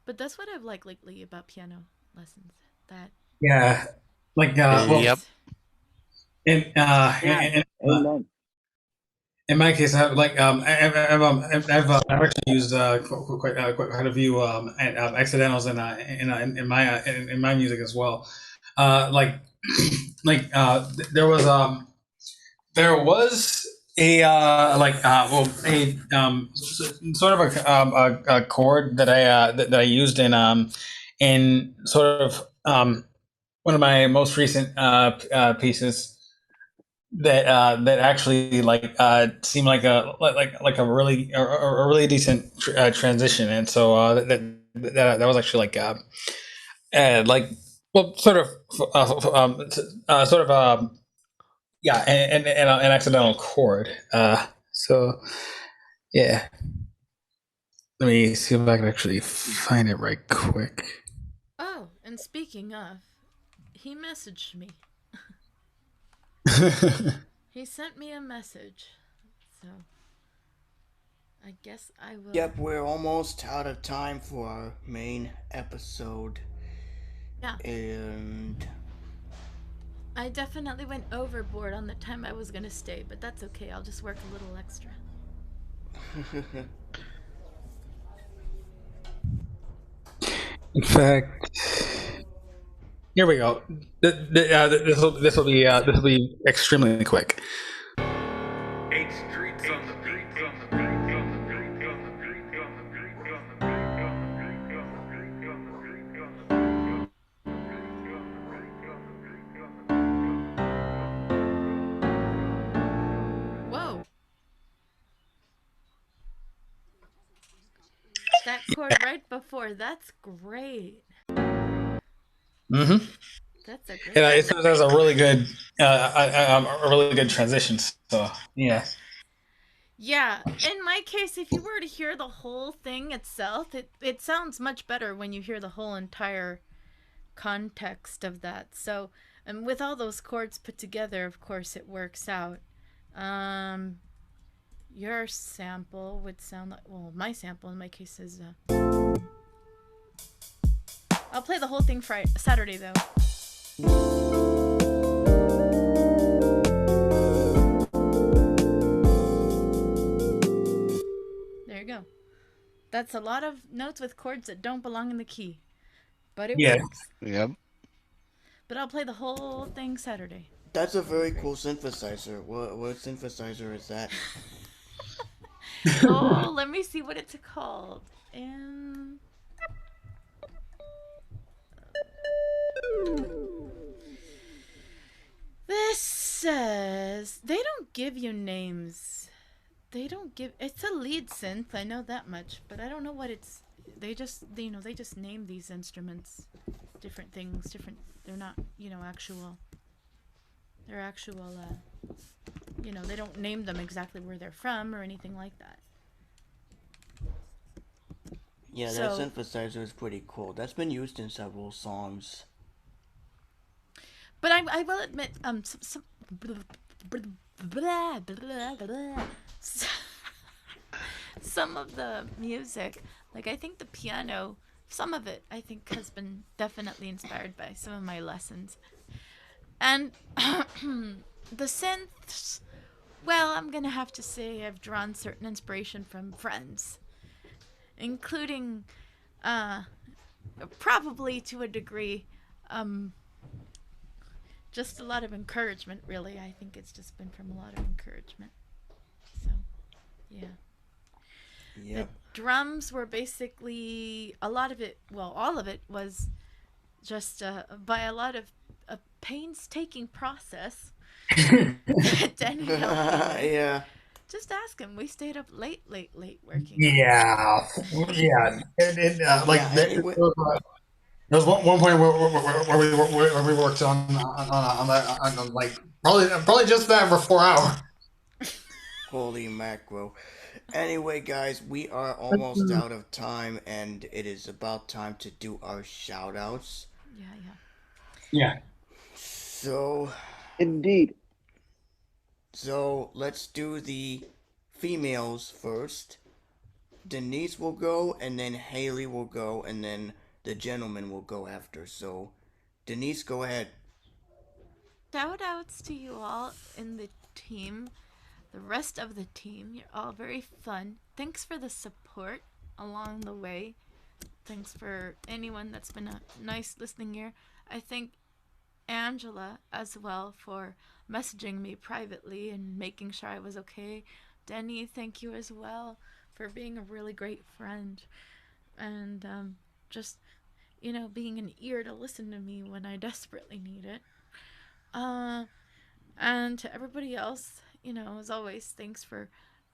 But that's what I've liked lately about piano lessons. That Yep. In my case, I've actually used quite a few accidentals in my music as well. There was a sort of a chord that I used in sort of one of my most recent pieces that actually seemed like a really decent transition, and so that was actually an accidental chord. So yeah, let me see if I can actually find it right quick. Oh, and speaking of, he messaged me. He sent me a message, so I guess I will. Yep, we're almost out of time for our main episode. Yeah. And I definitely went overboard on the time I was gonna stay, but that's okay. I'll just work a little extra. In fact, here we go. This will be extremely quick. Whoa! That chord right before, that's great. Mm-hmm. That's a great. Yeah, it was a really good, transition. So yeah. Yeah, in my case, if you were to hear the whole thing itself, it sounds much better when you hear the whole entire context of that. So, and with all those chords put together, of course, it works out. Your sample would sound like, well, my sample in my case is. I'll play the whole thing Saturday though. There you go. That's a lot of notes with chords that don't belong in the key, but it works. Yep. But I'll play the whole thing Saturday. That's a very cool synthesizer. What synthesizer is that? Oh, let me see what it's called. This says they don't give you names. They don't give. It's a lead synth. I know that much, but I don't know what it's. They just name these instruments different things. Different. They're not actual. They're actual. They don't name them exactly where they're from or anything like that. Yeah, that synthesizer is pretty cool. That's been used in several songs. But I will admit, some of the music, like I think the piano, some of it I think has been definitely inspired by some of my lessons. And the synths, well, I'm gonna have to say I've drawn certain inspiration from friends, including, probably to a degree, just a lot of encouragement, really. I think it's just been from a lot of encouragement. So, yeah. The drums were basically, all of it was just by a lot of a painstaking process. Denny helped me with. Yeah. Just ask him. We stayed up late working. Yeah. There was one point where we worked on like probably just that for 4 hours. Holy macro. Anyway, guys, we are almost out of time, and it is about time to do our shout-outs. Yeah. So... Indeed. So, let's do the females first. Denise will go, and then Haley will go, and then the gentleman will go after. So, Denise, go ahead. Shout-outs to you all in the team. The rest of the team, you're all very fun. Thanks for the support along the way. Thanks for anyone that's been a nice listening ear. I thank Angela as well for messaging me privately and making sure I was okay. Denny, thank you as well for being a really great friend. And just, being an ear to listen to me when I desperately need it. And to everybody else, as always, thanks for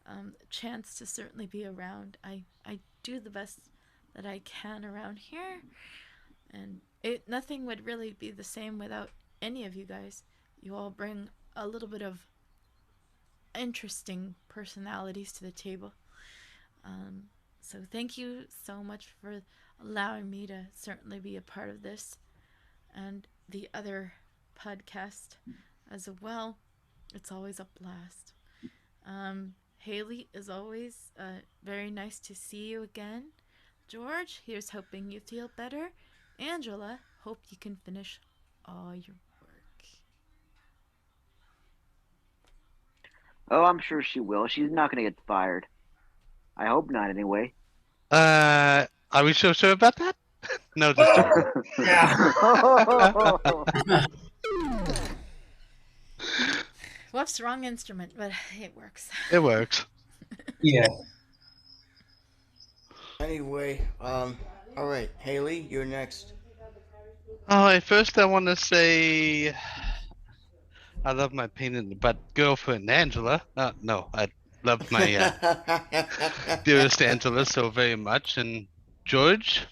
a chance to certainly be around. I do the best that I can around here, and nothing would really be the same without any of you guys. You all bring a little bit of interesting personalities to the table. So thank you so much for allowing me to certainly be a part of this and the other podcast as well. It's always a blast. Haley, as always, very nice to see you again. George, here's hoping you feel better. Angela, hope you can finish all your work. Oh, I'm sure she will. She's not going to get fired. I hope not, anyway. Are we so sure about that? No, just Whoops, wrong instrument, but it works. It works. Yeah. Anyway, alright, Haley, you're next. Oh, at first I want to say I love my pain in the butt girlfriend, Angela. No, I love my dearest Angela so very much. And George,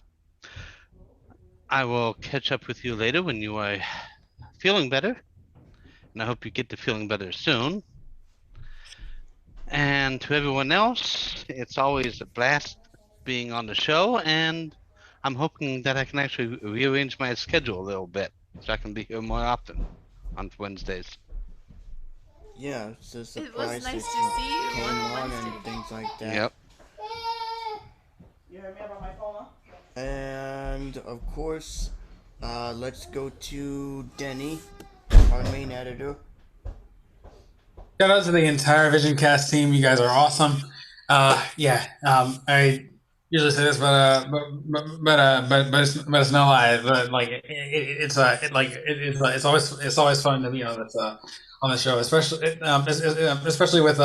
I will catch up with you later when you are feeling better. And I hope you get to feeling better soon. And to everyone else, it's always a blast being on the show, and I'm hoping that I can actually rearrange my schedule a little bit so I can be here more often on Wednesdays. Yeah, it's a surprise. It was nice to see you came on on Wednesday. and things like that. Yep. You heard me about my phone? And of course, let's go to Denny, our main editor. Shout out to the entire VisionCast team. You guys are awesome. I usually say this, but it's no lie. But like it's always fun to be on the show, especially with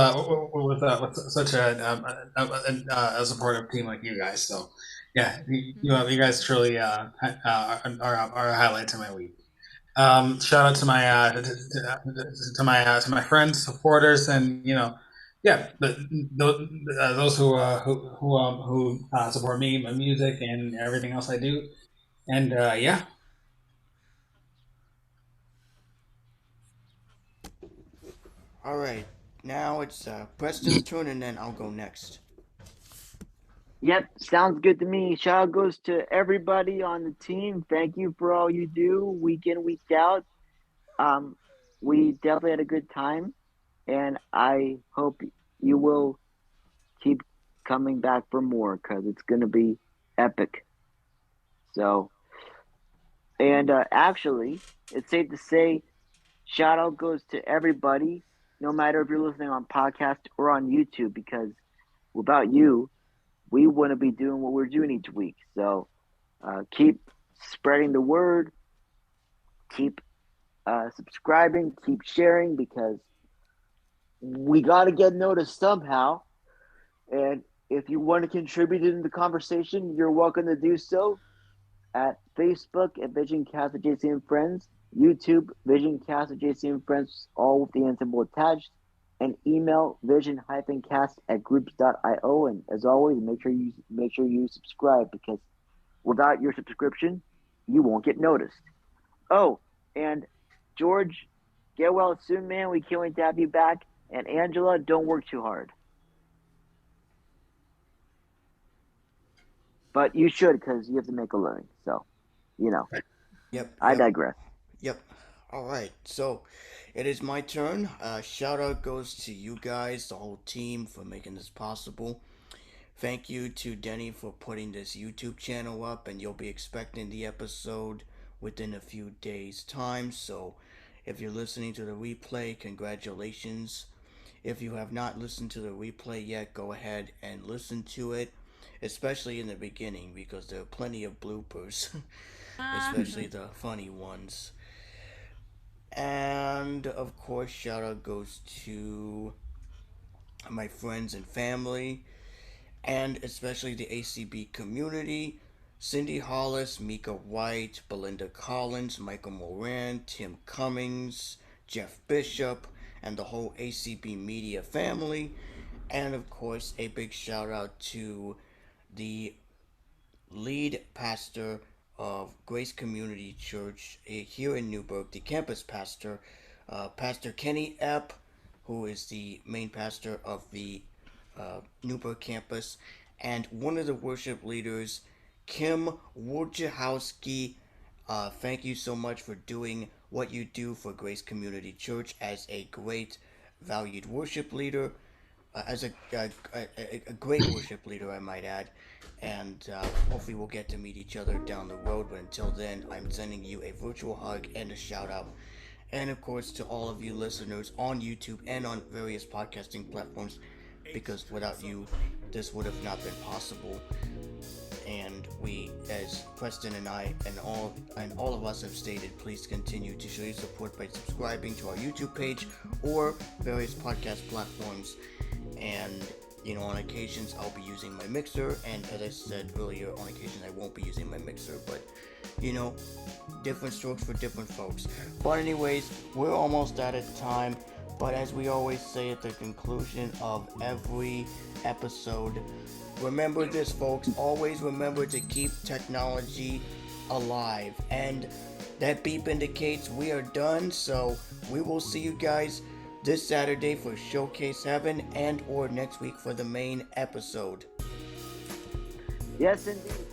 such a supportive team like you guys. So yeah, you guys truly are a highlight to my week. Shout out to my to my friends, supporters, and those who support me, my music, and everything else I do. And yeah. All right, now it's Preston's turn, and then I'll go next. Yep, sounds good to me. Shout out goes to everybody on the team. Thank you for all you do week in, week out. We definitely had a good time, and I hope you will keep coming back for more because it's going to be epic. So, and actually, it's safe to say, shout out goes to everybody, no matter if you're listening on podcast or on YouTube, because without you, we wouldn't be doing what we're doing each week. So, keep spreading the word, keep subscribing, keep sharing, because we got to get noticed somehow. And if you want to contribute in the conversation, you're welcome to do so at Facebook at VisionCast with JC and Friends, YouTube VisionCast with JC and Friends, all with the end symbol attached, and email vision-cast@groups.io. And as always, make sure you subscribe, because without your subscription, you won't get noticed. Oh, and George, get well soon, man. We can't wait to have you back. And Angela, don't work too hard. But you should, because you have to make a living. So, Yep. I digress. Yep. All right. So, it is my turn. Shout out goes to you guys, the whole team, for making this possible. Thank you to Denny for putting this YouTube channel up, and you'll be expecting the episode within a few days' time. So, if you're listening to the replay, congratulations. If you have not listened to the replay yet, go ahead and listen to it, especially in the beginning, because there are plenty of bloopers, especially the funny ones. And of course, shout out goes to my friends and family, and especially the ACB community: Cindy Hollis, Mika White, Belinda Collins, Michael Moran, Tim Cummings, Jeff Bishop, and the whole ACB media family. And of course, a big shout out to the lead pastor of Grace Community Church here in Newburgh, the campus pastor, Pastor Kenny Epp, who is the main pastor of the Newburgh campus, and one of the worship leaders, Kim Wojciechowski. Thank you so much for doing what you do for Grace Community Church as a great, valued worship leader, as a great worship leader, I might add. And hopefully we'll get to meet each other down the road. But until then, I'm sending you a virtual hug and a shout out. And of course, to all of you listeners on YouTube and on various podcasting platforms, because without you, this would have not been possible. And we, as Preston and I and all of us have stated, please continue to show your support by subscribing to our YouTube page or various podcast platforms. And on occasions I'll be using my mixer, and as I said earlier, on occasions I won't be using my mixer, but different strokes for different folks. But anyways, we're almost out of time, but as we always say at the conclusion of every episode, remember this, folks: always remember to keep technology alive. And that beep indicates we are done, so we will see you guys this Saturday for Showcase Heaven, and or next week for the main episode. Yes, indeed.